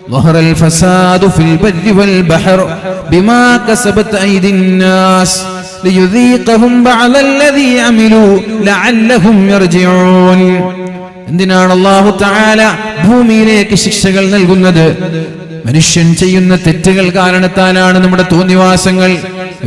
ظهر الفساد في البر والبحر بما كسبت أيدي الناس ليذيقهم بعض الذي عملوا لعلهم يرجعون. എന്തിനാണ് അല്ലാഹു തആല ഭൂമിയിലേക്ക് ശിക്ഷകൾ നൽകുന്നത്? മനുഷ്യൻ ചെയ്യുന്ന തെറ്റുകൾ കാരണത്താലാണ് നമ്മുടെ തോന്നിവാസങ്ങൾ,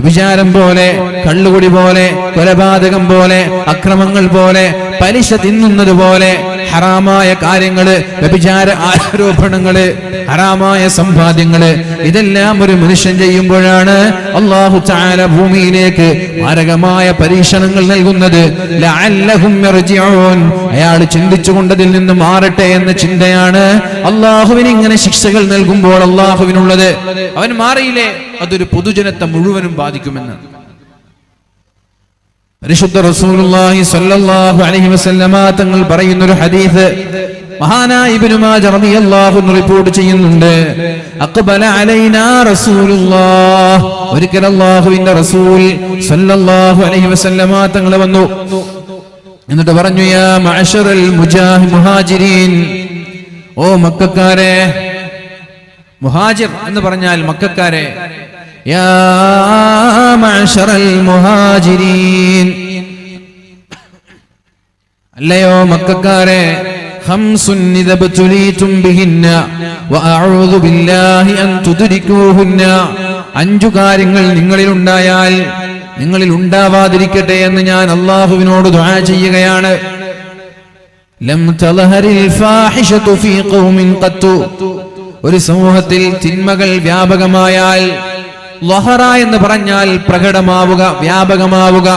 വിചാരം പോലെ, കള്ളുകുടി പോലെ, കൊലപാതകം പോലെ, അക്രമങ്ങൾ പോലെ, പലിശ തിന്നുന്നത് പോലെ, ഹറാമായ കാര്യങ്ങള്, വ്യഭിചാര ആരോപണങ്ങള്, ഹറാമായ സമ്പാദ്യങ്ങള്, ഇതെല്ലാം ഒരു മനുഷ്യൻ ചെയ്യുമ്പോഴാണ് അല്ലാഹു തആല ഭൂമിയിലേക്ക് മാരകമായ പരീക്ഷണങ്ങൾ നൽകുന്നത്. ലഅല്ലഹും യർജിഊൻ, അയാൾ ചിന്തിച്ചുകൊണ്ടതിൽ നിന്ന് മാറട്ടെ എന്ന ചിന്തയാണ് അല്ലാഹുവിന് ഇങ്ങനെ ശിക്ഷകൾ നൽകുമ്പോൾ അല്ലാഹുവിനുള്ളത്. അവൻ മാറിയില്ലേ അതൊരു പൊതുജനത്തെ മുഴുവനും ബാധിക്കുമെന്ന് പരിശുദ്ധ റസൂലുള്ളാഹി സ്വല്ലല്ലാഹു അലൈഹി വസല്ലമ തങ്ങൾ പറയുന്ന ഒരു ഹദീസ് മഹാനായ ഇബ്നു മാജ റളിയല്ലാഹു അൻഹു റിപ്പോർട്ട് ചെയ്യുന്നുണ്ട്. അഖബല അലൈനാ റസൂലുള്ളാഹ്, ഒരിക്കൽ അല്ലാഹുവിന്റെ റസൂൽ സ്വല്ലല്ലാഹു അലൈഹി വസല്ലമ തങ്ങൾ വന്നു. എന്നിട്ട് പറഞ്ഞു, യാ മഅശറൽ മുഹാജിരീൻ, ഓ മക്കക്കാരെ. മുഹാജിർ എന്ന് പറഞ്ഞാൽ മക്കക്കാരെ. യാ മഅശറൽ മുഹാജിരീൻ, അല്ലയോ മക്കക്കാരെ, ഖംസുൻ ഇദബ്തുലീതും ബിഹിന്ന വഅഊദു ബില്ലാഹി അൻ തുദ്രികൂഹുന്ന, 5 കാര്യങ്ങൾ നിങ്ങളിൽ ഉണ്ടായാൽ നിങ്ങളിൽ ഉണ്ടാവാതിരിക്കട്ടെ എന്ന് ഞാൻ അല്ലാഹുവിനോട് ദുആ ചെയ്യുകയാണ്. ലം തൽഹരിൽ ഫാഹിഷതു ഫീ ഖൗമിൻ ഖത്തു, ഒരു സമൂഹത്തിൽ തിന്മകൾ വ്യാപകമായാൽ, ലഹറ എന്ന് പറഞ്ഞാൽ പ്രകടമാവുക, വ്യാപകമാവുക.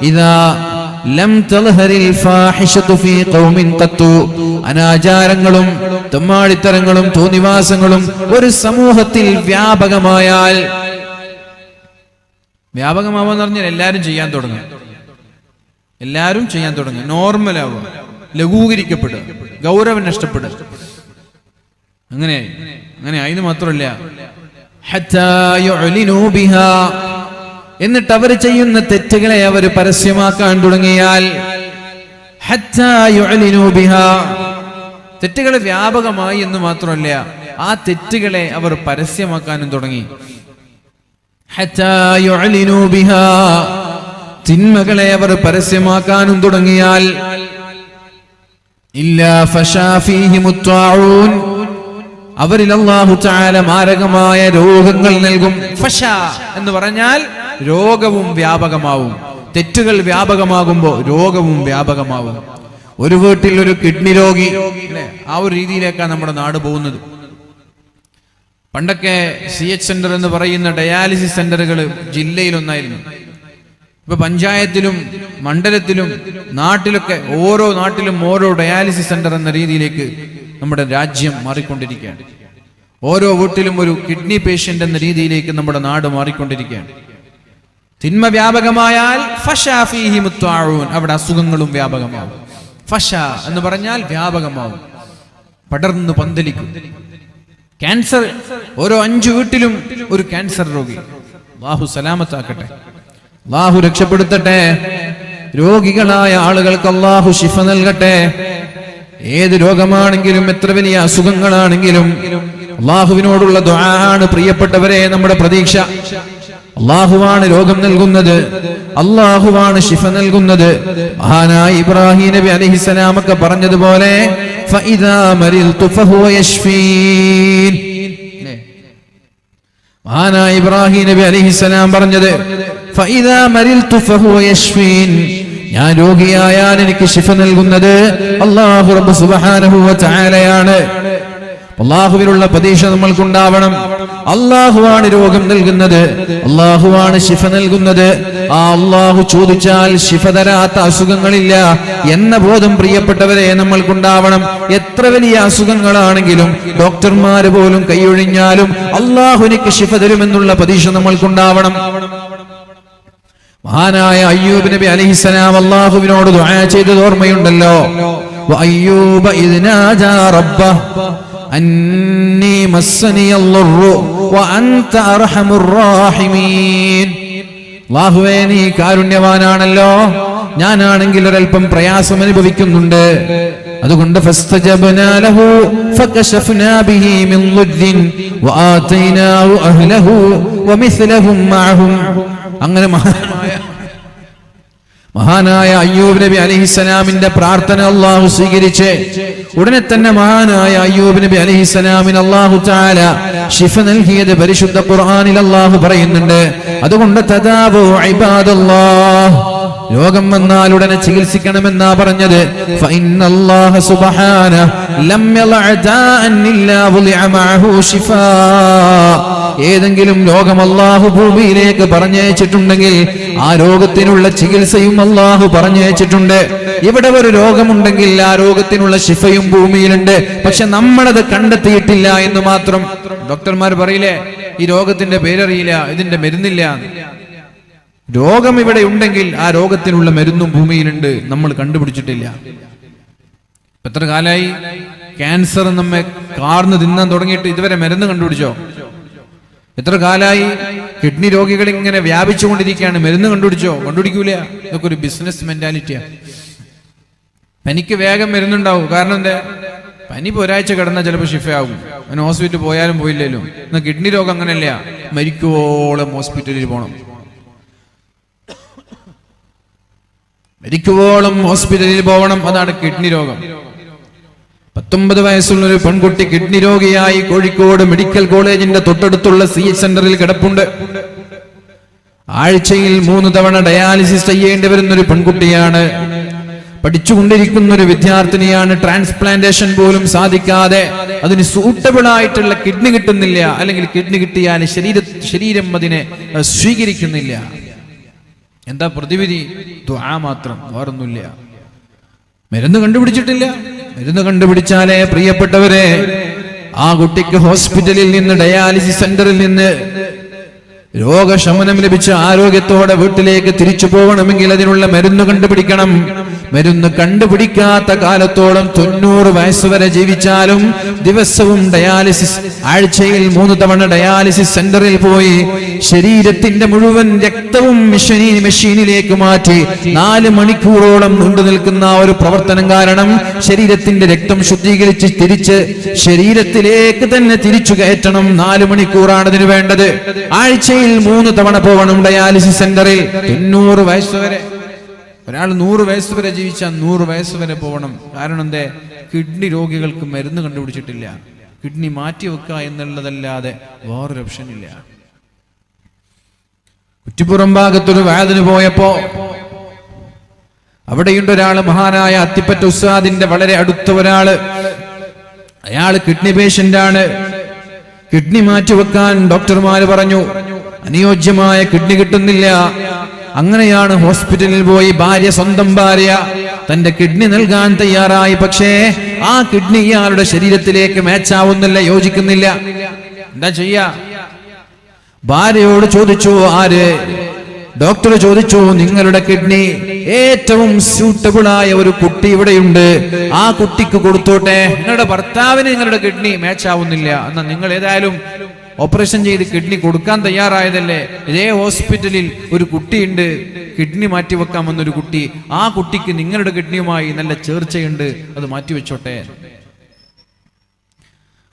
ഇദാ ലം തൽഹരിൽ ഫാഹിഷതു ഫീ ഖൗമിൻ ഖത്തു, അനാചാരങ്ങളും തമ്മാടിത്തരങ്ങളും തോന്നിവാസങ്ങളും ഒരു സമൂഹത്തിൽ വ്യാപകമായാൽ, വ്യാപകമാവെന്ന് പറഞ്ഞാൽ എല്ലാവരും ചെയ്യാൻ തുടങ്ങും, എല്ലാവരും ചെയ്യാൻ തുടങ്ങും, നോർമലാവുക, ലഘൂകരിക്കപ്പെടുക, ഗൗരവം നഷ്ടപ്പെടുക. അങ്ങനെ അതിന് മാത്രമല്ല, ഹത്താ യുഅ്ലിനൂ ബിഹാ, എന്നിട്ട് അവർ ചെയ്യുന്ന തെറ്റുകളെ അവർ പരസ്യമാക്കാൻ തുടങ്ങിയാൽ, ഹത്താ യുഅ്ലിനൂ ബിഹാ, തെറ്റുകൾ വ്യാപകമായി എന്ന് മാത്രമല്ല, ആ തെറ്റുകളെ അവർ പരസ്യമാക്കാനും തുടങ്ങി. ഹത്താ യുഅ്ലിനൂ ബിഹാ, തിന്മകളെ അവർ പരസ്യമാക്കാനും തുടങ്ങിയാൽ, ഇല്ലാ ഫശാ ഫീഹിമുത് ത്വാഊൻ, അവരിൽ അല്ലാഹു തആല മാരകമായ രോഗങ്ങൾ നൽകും. ഫശാ എന്ന് പറഞ്ഞാൽ രോഗവും വ്യാപകമാവും. തെറ്റുകൾ വ്യാപകമാകുമ്പോൾ രോഗവും വ്യാപകമാവും. ഒരു വീട്ടിൽ ഒരു കിഡ്നി രോഗി, ആ ഒരു രീതിയിലേക്കാണ് നമ്മുടെ നാട് പോകുന്നത്. പണ്ടൊക്കെ CH സെന്റർ എന്ന് പറയുന്ന ഡയാലിസിസ് സെന്ററുകൾ ജില്ലയിലൊന്നായിരുന്നു. ഇപ്പൊ പഞ്ചായത്തിലും മണ്ഡലത്തിലും നാട്ടിലൊക്കെ ഓരോ നാട്ടിലും ഓരോ ഡയാലിസിസ് സെന്റർ എന്ന രീതിയിലേക്ക് നമ്മുടെ രാജ്യം മാറിക്കൊണ്ടിരിക്കുകയാണ്. ഓരോ വീട്ടിലും ഒരു കിഡ്നി പേഷ്യന്റ് എന്ന രീതിയിലേക്ക് നമ്മുടെ നാട് മാറിക്കൊണ്ടിരിക്കുകയാണ്. തിന്മ വ്യാപകമായാൽ ഫശാ ഫീഹിമുത് ത്വാഊൻ, അവിടെ അസുഖങ്ങളും വ്യാപകമാവും. ഫശാ എന്ന് പറഞ്ഞാൽ വ്യാപകമാവും, പടർന്നു പന്തലിക്കും. ക്യാൻസർ, ഓരോ 5 വീട്ടിലും ഒരു ക്യാൻസർ രോഗി. അല്ലാഹു സലാമത്താക്കട്ടെ, അല്ലാഹു രക്ഷപ്പെടുത്തട്ടെ. രോഗികളായ ആളുകൾക്ക് അല്ലാഹു ശിഫ നൽകട്ടെ. ഏത് രോഗമാണെങ്കിലും എത്ര വലിയ അസുഖങ്ങളാണെങ്കിലും അല്ലാഹുവിനോടുള്ള ദുആ ആണ് പ്രിയപ്പെട്ടവരെ നമ്മുടെ പ്രതീക്ഷ. അല്ലാഹുവാണ് രോഗം നൽകുന്നത്, അല്ലാഹുവാണ് ശിഫ നൽകുന്നത്. മഹാനായ ഇബ്രാഹിം നബി അലൈഹിസ്സലാം ഒക്കെ പറഞ്ഞതുപോലെ ഫഇദാ മരിൽതു ഫഹുവ യശ്ഫീൻ, മഹാനായ ഇബ്രാഹിം നബി അലൈഹിസ്സലാം പറഞ്ഞത് ഫഇദാ മരിൽതു ഫഹുവ യശ്ഫീൻ, ഞാൻ രോഗിയായാൽ എനിക്ക് ശിഫ നൽകുന്നത് അല്ലാഹു റബ്ബ് സുബ്ഹാനഹു വ തആലയാണ്. അല്ലാഹുവിനുള്ള പ്രതീക്ഷ നമ്മൾക്കുണ്ടാവണം. അല്ലാഹുവാണ് രോഗം നൽകുന്നത്, അല്ലാഹുവാണ് ശിഫ നൽകുന്നത്. ആ അല്ലാഹു ചോദിച്ചാൽ ശിഫ തരാത്ത അസുഖങ്ങളില്ല എന്ന ബോധം പ്രിയപ്പെട്ടവരെ നമ്മൾക്കുണ്ടാവണം. എത്ര വലിയ അസുഖങ്ങളാണെങ്കിലും ഡോക്ടർമാര് പോലും കൈയൊഴിഞ്ഞാലും അല്ലാഹു എനിക്ക് ശിഫ തരുമെന്നുള്ള പ്രതീക്ഷ നമ്മൾക്കുണ്ടാവണം. മഹാനായ അയ്യൂബ് നബി അലൈഹിസ്സലാം അല്ലാഹുവിനോട് ദുആ ചെയ്തത് ഓർമ്മയുണ്ടല്ലോ. വഅയ്യൂബ ഇദ് നാജാ റബ്ബഹു അന്നീ മസ്സനിയൽ-ളുർറു വഅൻത അർഹമുർ റഹീമീൻ, അല്ലാഹുവേ നീ കാരുണ്യവാനാണല്ലോ, ഞാനാണെങ്കിൽ ഒരൽപ്പം പ്രയാസം അനുഭവിക്കുന്നുണ്ട്. അതുകൊണ്ട് ഫസ്തജബ്നാ ലഹു ഫകശഫ്നാ ബിഹി മിൻ ളുദ്ദിൻ വആതൈനാഹു അഹ്ലഹു വമിസ്ലഹും മഅഹും. അങ്ങനെ മഹാനായ അയ്യൂബ് നബി അലൈഹിസ്സലാമിന്റെ പ്രാർത്ഥന അല്ലാഹു സ്വീകരിച്ച് ഉടനെ തന്നെ മഹാനായ അയ്യൂബ് നബി അലൈഹിസ്സലാമിന് അല്ലാഹു തആല ശിഫ നൽകിയത് പരിശുദ്ധ ഖുർആനിൽ അല്ലാഹു പറയുന്നുണ്ട്. അതുകൊണ്ട് തദാവു ഇബാദല്ലാഹ്, രോഗം വന്നാൽ ഉടനെ ചികിത്സിക്കണമെന്നാ പറഞ്ഞത്. ഫഇന്നല്ലാഹ സുബ്ഹാനഹു ലം യളഅ ദാഅൻ ഇല്ലാ വുളിഅ മഅഹു ശിഫാ. ഏതെങ്കിലും രോഗം അല്ലാഹു ഭൂമിയിലേക്ക് പറഞ്ഞയച്ചിട്ടുണ്ടെങ്കിൽ ആ രോഗത്തിനുള്ള ചികിത്സയും അല്ലാഹു പറഞ്ഞയച്ചിട്ടുണ്ട്. ഇവിടെ ഒരു രോഗമുണ്ടെങ്കിൽ ആ രോഗത്തിനുള്ള ശിഫയും ഭൂമിയിലുണ്ട്. പക്ഷെ നമ്മളത് കണ്ടെത്തിയിട്ടില്ല എന്ന് മാത്രം. ഡോക്ടർമാർ പറയില്ലേ, ഈ രോഗത്തിന്റെ പേരറിയില്ല, ഇതിന്റെ മരുന്നില്ല. രോഗം ഇവിടെ ഉണ്ടെങ്കിൽ ആ രോഗത്തിനുള്ള മരുന്നും ഭൂമിയിലുണ്ട്, നമ്മൾ കണ്ടുപിടിച്ചിട്ടില്ല. എത്ര കാലായി ക്യാൻസർ നമ്മെ കാർന്ന് തിന്നാൻ തുടങ്ങിയിട്ട് ഇതുവരെ മരുന്ന് കണ്ടുപിടിച്ചോ? എത്ര കാലായി കിഡ്നി രോഗികൾ ഇങ്ങനെ വ്യാപിച്ചുകൊണ്ടിരിക്കുകയാണ്, മരുന്ന് കണ്ടുപിടിച്ചോ? കണ്ടുപിടിക്കൂല. ഇതൊക്കെ ഒരു ബിസിനസ് മെന്റാലിറ്റിയാ. പനിക്ക് വേഗം മരുന്നുണ്ടാവും. കാരണം എന്താ? പനി ഇപ്പോൾ ഒരാഴ്ച കിടന്നാൽ ചിലപ്പോൾ ഷിഫയാകും. അതിന് ഹോസ്പിറ്റലിൽ പോയാലും പോയില്ലേലും. എന്നാൽ കിഡ്നി രോഗം അങ്ങനെയല്ല, മരിക്കുവോളം ഹോസ്പിറ്റലിൽ പോകണം. മരിക്കുവോളം ഹോസ്പിറ്റലിൽ പോകണം. അതാണ് കിഡ്നി രോഗം. 19 വയസ്സുള്ള ഒരു പെൺകുട്ടി കിഡ്നി രോഗിയായി കോഴിക്കോട് മെഡിക്കൽ കോളേജിന്റെ തൊട്ടടുത്തുള്ള CH സെന്ററിൽ കിടപ്പുണ്ട്. ആഴ്ചയിൽ 3 തവണ ഡയാലിസിസ് ചെയ്യേണ്ടി വരുന്ന ഒരു പെൺകുട്ടിയാണ്. പഠിച്ചുകൊണ്ടിരിക്കുന്ന ഒരു വിദ്യാർത്ഥിനിയാണ്. ട്രാൻസ്പ്ലാന്റേഷൻ പോലും സാധിക്കാതെ അതിന് സൂട്ടബിൾ ആയിട്ടുള്ള കിഡ്നി കിട്ടുന്നില്ല. അല്ലെങ്കിൽ കിഡ്നി കിട്ടിയാൽ ശരീരം അതിനെ സ്വീകരിക്കുന്നില്ല. എന്താ പ്രതിവിധി? ദുആ മാത്രം, വേറൊന്നുമില്ല. മരുന്ന് കണ്ടുപിടിച്ചിട്ടില്ല. മരുന്ന് കണ്ടുപിടിച്ചാലേ പ്രിയപ്പെട്ടവരെ ആ കുട്ടിക്ക് ഹോസ്പിറ്റലിൽ നിന്ന്, ഡയാലിസിസ് സെന്ററിൽ നിന്ന് രോഗശമനം ലഭിച്ച ആരോഗ്യത്തോടെ വീട്ടിലേക്ക് തിരിച്ചു പോകണമെങ്കിൽ അതിനുള്ള മരുന്ന് കണ്ടുപിടിക്കണം. മരുന്ന് കണ്ടുപിടിക്കാത്ത കാലത്തോളം 90 വയസ്സ് വരെ ജീവിച്ചാലും ദിവസവും ഡയാലിസിസ്, ആഴ്ചയിൽ 3 തവണ ഡയാലിസിസ് സെന്ററിൽ പോയി ശരീരത്തിന്റെ മുഴുവൻ രക്തവും മെഷീനിലേക്ക് മാറ്റി 4 മണിക്കൂറോളം നീണ്ടു നിൽക്കുന്ന ഒരു പ്രവർത്തനം കാരണം ശരീരത്തിന്റെ രക്തം ശുദ്ധീകരിച്ച് തിരിച്ച് ശരീരത്തിലേക്ക് തന്നെ തിരിച്ചു കയറ്റണം. 4 മണിക്കൂറാണ് അതിന് വേണ്ടത്. ആഴ്ചയിൽ 3 തവണ പോകണം ഡയാലിസിസ് സെന്ററിൽ. 90 വയസ്സ് വരെ. ഒരാൾ 100 വയസ്സ് വരെ ജീവിച്ചാൽ 100 വയസ്സ് വരെ പോകണം. കാരണം എന്തേ? കിഡ്നി രോഗികൾക്ക് മരുന്ന് കണ്ടുപിടിച്ചിട്ടില്ല. കിഡ്നി മാറ്റിവെക്കുക എന്നുള്ളതല്ലാതെ വേറൊരു ഓപ്ഷൻ ഇല്ല. കുറ്റിപ്പുറം ഭാഗത്തൊരു വഅദിന് പോയപ്പോ അവിടെയുണ്ട് ഒരാള്, മഹാനായ അത്തിപ്പറ്റ ഉസ്താദിന്റെ വളരെ അടുത്ത ഒരാള്. അയാള് കിഡ്നി പേഷ്യന്റ് ആണ്. കിഡ്നി മാറ്റിവെക്കാൻ ഡോക്ടർമാര് പറഞ്ഞു, അനുയോജ്യമായ കിഡ്നി കിട്ടുന്നില്ല. അങ്ങനെയാണ് ഹോസ്പിറ്റലിൽ പോയി സ്വന്തം ഭാര്യ തന്റെ കിഡ്നി നൽകാൻ തയ്യാറായി. പക്ഷേ ആ കിഡ്നി ഇയാളുടെ ശരീരത്തിലേക്ക് മാച്ചാവുന്നില്ല, യോജിക്കുന്നില്ല. എന്താ ചെയ്യാ? ഭാര്യയോട് ചോദിച്ചു. ഡോക്ടർ ചോദിച്ചു, നിങ്ങളുടെ കിഡ്നി ഏറ്റവും സ്യൂട്ടബിൾ ആയ ഒരു കുട്ടി ഇവിടെയുണ്ട്, ആ കുട്ടിക്ക് കൊടുത്തോട്ടെ. നിങ്ങളുടെ ഭർത്താവിന് നിങ്ങളുടെ കിഡ്നി മാച്ച് ആവുന്നില്ല, എന്നാൽ നിങ്ങൾ ഏതായാലും ഓപ്പറേഷൻ ചെയ്ത് കിഡ്നി കൊടുക്കാൻ തയ്യാറായതല്ലേ. ഇതേ ഹോസ്പിറ്റലിൽ ഒരു കുട്ടിയുണ്ട്, കിഡ്നി മാറ്റിവെക്കാമെന്നൊരു കുട്ടി. ആ കുട്ടിക്ക് നിങ്ങളുടെ കിഡ്നിയുമായി നല്ല ചേർച്ചയുണ്ട്, അത് മാറ്റിവെച്ചോട്ടെ.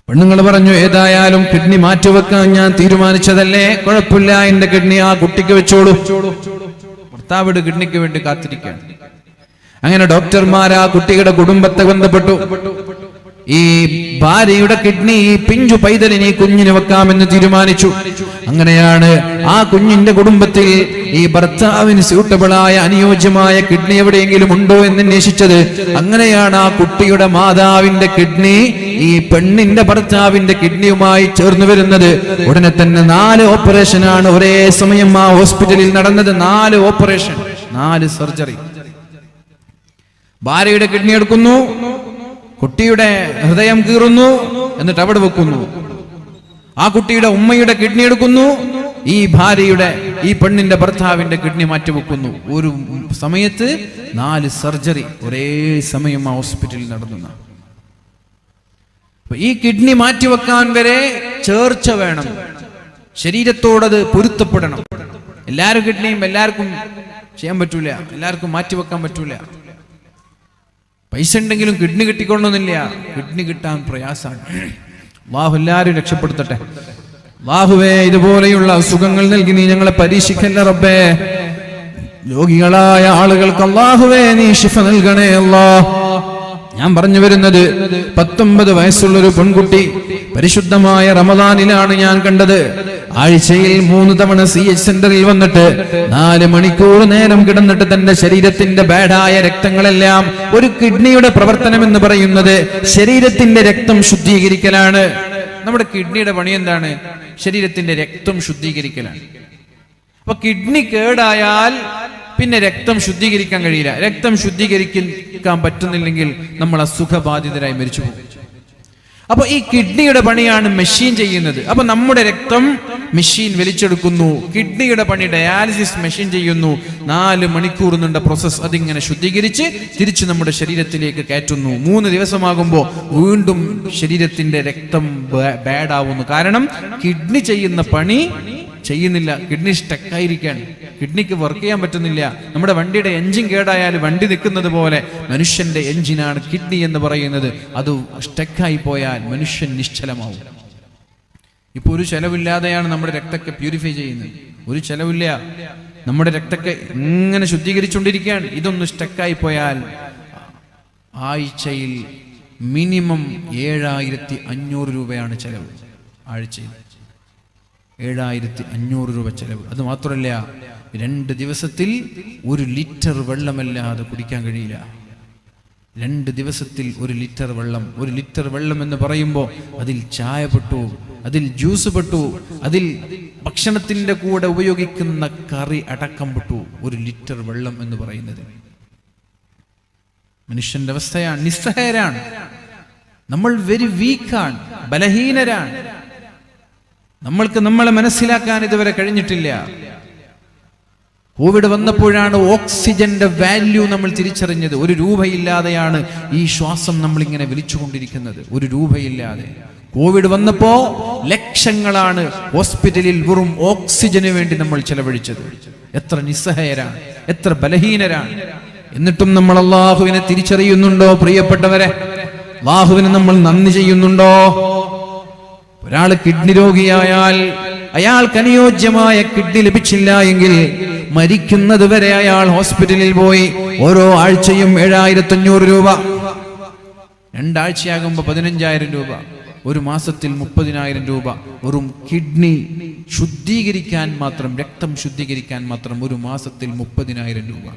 പെണ്ണുങ്ങൾ പറഞ്ഞു, ഏതായാലും കിഡ്നി മാറ്റിവെക്കാൻ ഞാൻ തീരുമാനിച്ചതല്ലേ, കുഴപ്പമില്ല, എന്റെ കിഡ്നി ആ കുട്ടിക്ക് വെച്ചോളൂ. ഭർത്താവിടെ കിഡ്നിക്ക് വേണ്ടി കാത്തിരിക്കുകയാണ്. അങ്ങനെ ഡോക്ടർമാർ ആ കുട്ടിയുടെ കുടുംബത്തെ ബന്ധപ്പെട്ടു. ഈ ഭാര്യയുടെ കിഡ്നി ഈ പിഞ്ചു പൈതലിനെ കുഞ്ഞിന് വെക്കാമെന്ന് തീരുമാനിച്ചു. അങ്ങനെയാണ് ആ കുഞ്ഞിന്റെ കുടുംബത്തിൽ ഈ ഭർത്താവിന് സ്യൂട്ടബിളായ അനുയോജ്യമായ കിഡ്നി എവിടെയെങ്കിലും ഉണ്ടോ എന്ന് അന്വേഷിച്ചത്. അങ്ങനെയാണ് ആ കുട്ടിയുടെ മാതാവിന്റെ കിഡ്നി ഈ പെണ്ണിന്റെ ഭർത്താവിന്റെ കിഡ്നിയുമായി ചേർന്ന് വരുന്നത്. ഉടനെ തന്നെ 4 ഓപ്പറേഷനാണ് ഒരേ സമയം ആ ഹോസ്പിറ്റലിൽ നടന്നത്. 4 ഓപ്പറേഷൻ, 4 സർജറി. ഭാര്യയുടെ കിഡ്നി എടുക്കുന്നു, കുട്ടിയുടെ ഹൃദയം കീറുന്നു, എന്നിട്ട് അവിടെ വെക്കുന്നു. ആ കുട്ടിയുടെ ഉമ്മയുടെ കിഡ്നി എടുക്കുന്നു, ഈ ഭാര്യയുടെ, ഈ പെണ്ണിന്റെ ഭർത്താവിന്റെ കിഡ്നി മാറ്റിവെക്കുന്നു. ഒരു സമയത്ത് 4 സർജറി ഒരേ സമയം ആ ഹോസ്പിറ്റലിൽ നടന്നു. ഈ കിഡ്നി മാറ്റിവെക്കാൻ വരെ ചേർച്ച വേണം, ശരീരത്തോടത് പൊരുത്തപ്പെടണം. എല്ലാവരും കിഡ്നിയും എല്ലാവർക്കും ചെയ്യാൻ പറ്റൂല, എല്ലാവർക്കും മാറ്റിവെക്കാൻ പറ്റൂല. പൈസ ഉണ്ടെങ്കിലും കിഡ്നി കിട്ടിക്കൊള്ളണമെന്നില്ല. കിഡ്നി കിട്ടാൻ പ്രയാസമാണ്. അല്ലാഹു എല്ലാവരും രക്ഷപ്പെടുത്തട്ടെ. അല്ലാഹുവേ, ഇതുപോലെയുള്ള അസുഖങ്ങൾ നൽകി നീ ഞങ്ങളെ പരീക്ഷിക്കല്ല റബ്ബേ. രോഗികളായ ആളുകൾക്ക് അല്ലാഹുവേ നീ ശിഫ നൽകണേ അല്ലാഹ്. ഞാൻ പറഞ്ഞു വരുന്നത് 19 വയസ്സുള്ളൊരു പെൺകുട്ടി പരിശുദ്ധമായ റമദാനിലാണ് ഞാൻ കണ്ടത്. ആഴ്ചയിൽ 3 തവണ CH സെന്ററിൽ വന്നിട്ട് 4 മണിക്കൂർ നേരം കിടന്നിട്ട് തന്റെ ശരീരത്തിന്റെ ബാഡായ രക്തങ്ങളെല്ലാം, ഒരു കിഡ്നിയുടെ പ്രവർത്തനം എന്ന് പറയുന്നത് ശരീരത്തിന്റെ രക്തം ശുദ്ധീകരിക്കലാണ്. നമ്മുടെ കിഡ്നിയുടെ പണി എന്താണ്? ശരീരത്തിന്റെ രക്തം ശുദ്ധീകരിക്കലാണ്. അപ്പൊ കിഡ്നി കേടായാൽ പിന്നെ രക്തം ശുദ്ധീകരിക്കാൻ കഴിയില്ല. രക്തം ശുദ്ധീകരിക്കാൻ പറ്റുന്നില്ലെങ്കിൽ നമ്മൾ അസുഖബാധിതരായി മരിച്ചു പോകും. അപ്പൊ ഈ കിഡ്നിയുടെ പണിയാണ് മെഷീൻ ചെയ്യുന്നത്. അപ്പൊ നമ്മുടെ രക്തം മെഷീൻ വലിച്ചെടുക്കുന്നു. കിഡ്നിയുടെ പണി ഡയാലിസിസ് മെഷീൻ ചെയ്യുന്നു. 4 മണിക്കൂർ നീണ്ട പ്രോസസ്. അതിങ്ങനെ ശുദ്ധീകരിച്ച് തിരിച്ച് നമ്മുടെ ശരീരത്തിലേക്ക് കയറ്റുന്നു. 3 ദിവസമാകുമ്പോൾ വീണ്ടും ശരീരത്തിന്റെ രക്തം ബാഡാവുന്നു. കാരണം കിഡ്നി ചെയ്യുന്ന പണി ചെയ്യുന്നില്ല. കിഡ്നി സ്റ്റക്കായിരിക്കാൻ, കിഡ്നിക്ക് വർക്ക് ചെയ്യാൻ പറ്റുന്നില്ല. നമ്മുടെ വണ്ടിയുടെ എഞ്ചിൻ കേടായാൽ വണ്ടി നിൽക്കുന്നത് പോലെ മനുഷ്യന്റെ എഞ്ചിനാണ് കിഡ്നി എന്ന് പറയുന്നത്. അത് സ്റ്റക്കായി പോയാൽ മനുഷ്യൻ നിശ്ചലമാവും. ഇപ്പൊ ഒരു ചെലവില്ലാതെയാണ് നമ്മുടെ രക്തത്തെ പ്യൂരിഫൈ ചെയ്യുന്നത്. ഒരു ചെലവില്ല, നമ്മുടെ രക്തത്തെ ഇങ്ങനെ ശുദ്ധീകരിച്ചുകൊണ്ടിരിക്കുകയാണ്. ഇതൊന്ന് സ്റ്റക്കായി പോയാൽ ആഴ്ചയിൽ മിനിമം 7500 രൂപയാണ് ചെലവ്. ആഴ്ചയിൽ 7500 രൂപ ചെലവ്. അത് മാത്രമല്ല, 2 ദിവസത്തിൽ 1 ലിറ്റർ വെള്ളമല്ലാതെ കുടിക്കാൻ കഴിയില്ല. 2 ദിവസത്തിൽ 1 ലിറ്റർ വെള്ളം. 1 ലിറ്റർ വെള്ളം എന്ന് പറയുമ്പോൾ അതിൽ ചായ പെട്ടു, അതിൽ ജ്യൂസ് പെട്ടു, അതിൽ ഭക്ഷണത്തിന്റെ കൂടെ ഉപയോഗിക്കുന്ന കറി അടക്കം പെട്ടു. 1 ലിറ്റർ വെള്ളം എന്ന് പറയുന്നത് മനുഷ്യന്റെ അവസ്ഥയാണ്. നിസ്സഹായരാണ് നമ്മൾ. വെരി വീക്കാണ്, ബലഹീനരാണ്. നമ്മൾക്ക് നമ്മളെ മനസ്സിലാക്കാൻ ഇതുവരെ കഴിഞ്ഞിട്ടില്ല. കോവിഡ് വന്നപ്പോഴാണ് ഓക്സിജന്റെ വാല്യൂ നമ്മൾ തിരിച്ചറിഞ്ഞത്. 1 രൂപയില്ലാതെയാണ് ഈ ശ്വാസം നമ്മളിങ്ങനെ വലിച്ചുകൊണ്ടിരിക്കുന്നത്. 1 രൂപയില്ലാതെ. കോവിഡ് വന്നപ്പോ ലക്ഷങ്ങളാണ് ഹോസ്പിറ്റലിൽ വെറും ഓക്സിജന് വേണ്ടി നമ്മൾ ചെലവഴിച്ചത്. എത്ര നിസ്സഹായരാണ്, എത്ര ബലഹീനരാണ്. എന്നിട്ടും നമ്മൾ അല്ലാഹുവിനെ തിരിച്ചറിയുന്നുണ്ടോ പ്രിയപ്പെട്ടവരെ? അല്ലാഹുവിന് നമ്മൾ നന്ദി ചെയ്യുന്നുണ്ടോ? ഒരാൾ കിഡ്നി രോഗിയായാൽ അയാൾക്ക് അനുയോജ്യമായ കിഡ്നി ലഭിച്ചില്ല എങ്കിൽ മരിക്കുന്നത് വരെ അയാൾ ഹോസ്പിറ്റലിൽ പോയി ഓരോ ആഴ്ചയും 7500 രൂപ, 2 ആഴ്ചയാകുമ്പോൾ 15000 രൂപ, 1 മാസത്തിൽ 30000 രൂപ വെറും കിഡ്നി ശുദ്ധീകരിക്കാൻ മാത്രം, രക്തം ശുദ്ധീകരിക്കാൻ മാത്രം 1 മാസത്തിൽ 30000 രൂപ.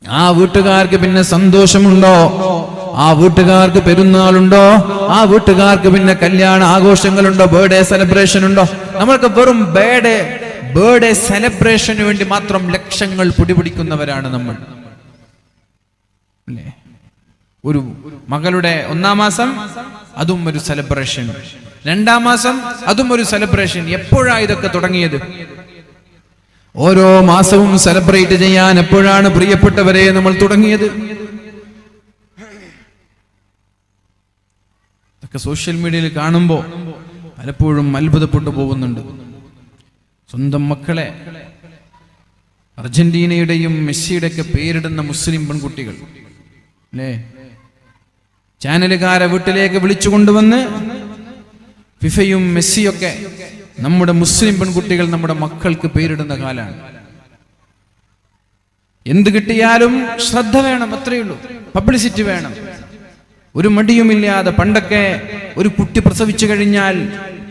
ആ വീട്ടുകാർക്ക് പിന്നെ സന്തോഷമുണ്ടോ? ആ വീട്ടുകാർക്ക് പെരുന്നാളുണ്ടോ? ആ വീട്ടുകാർക്ക് പിന്നെ കല്യാണ ആഘോഷങ്ങളുണ്ടോ? ബർത്ത്ഡേ സെലിബ്രേഷൻ ഉണ്ടോ? നമ്മൾക്ക് വെറും ബർത്ത്ഡേ സെലിബ്രേഷന് വേണ്ടി മാത്രം ലക്ഷങ്ങൾ പൊടിപിടിക്കുന്നവരാണ് നമ്മൾ. അല്ലേ? ഒരു മകളുടെ 1-ാം മാസം, അതും ഒരു സെലിബ്രേഷൻ. 2-ാം മാസം, അതും ഒരു സെലിബ്രേഷൻ. എപ്പോഴാണ് ഇതൊക്കെ തുടങ്ങിയത്? ഓരോ മാസവും സെലിബ്രേറ്റ് ചെയ്യാൻ എപ്പോഴാണ് പ്രിയപ്പെട്ടവരെ നമ്മൾ തുടങ്ങിയത്? ഇതൊക്കെ സോഷ്യൽ മീഡിയയിൽ കാണുമ്പോൾ പലപ്പോഴും അത്ഭുതപ്പെട്ടു പോകുന്നുണ്ട്. സ്വന്തം മക്കളെ അർജന്റീനയുടെയും മെസ്സിയുടെയൊക്കെ പേരിടുന്ന മുസ്ലിം പെൺകുട്ടികൾ അല്ലേ, ചാനലുകാരെ വീട്ടിലേക്ക് വിളിച്ചു കൊണ്ടുവന്ന് ഫിഫയും മെസ്സിയൊക്കെ നമ്മുടെ മുസ്ലിം പെൺകുട്ടികൾ നമ്മുടെ മക്കൾക്ക് പേരിടുന്ന കാലാണ്. എന്ത് കിട്ടിയാലും ശ്രദ്ധ വേണം, അത്രയേ ഉള്ളൂ. പബ്ലിസിറ്റി വേണം, ഒരു മടിയുമില്ലാതെ. പണ്ടൊക്കെ ഒരു കുട്ടി പ്രസവിച്ചു കഴിഞ്ഞാൽ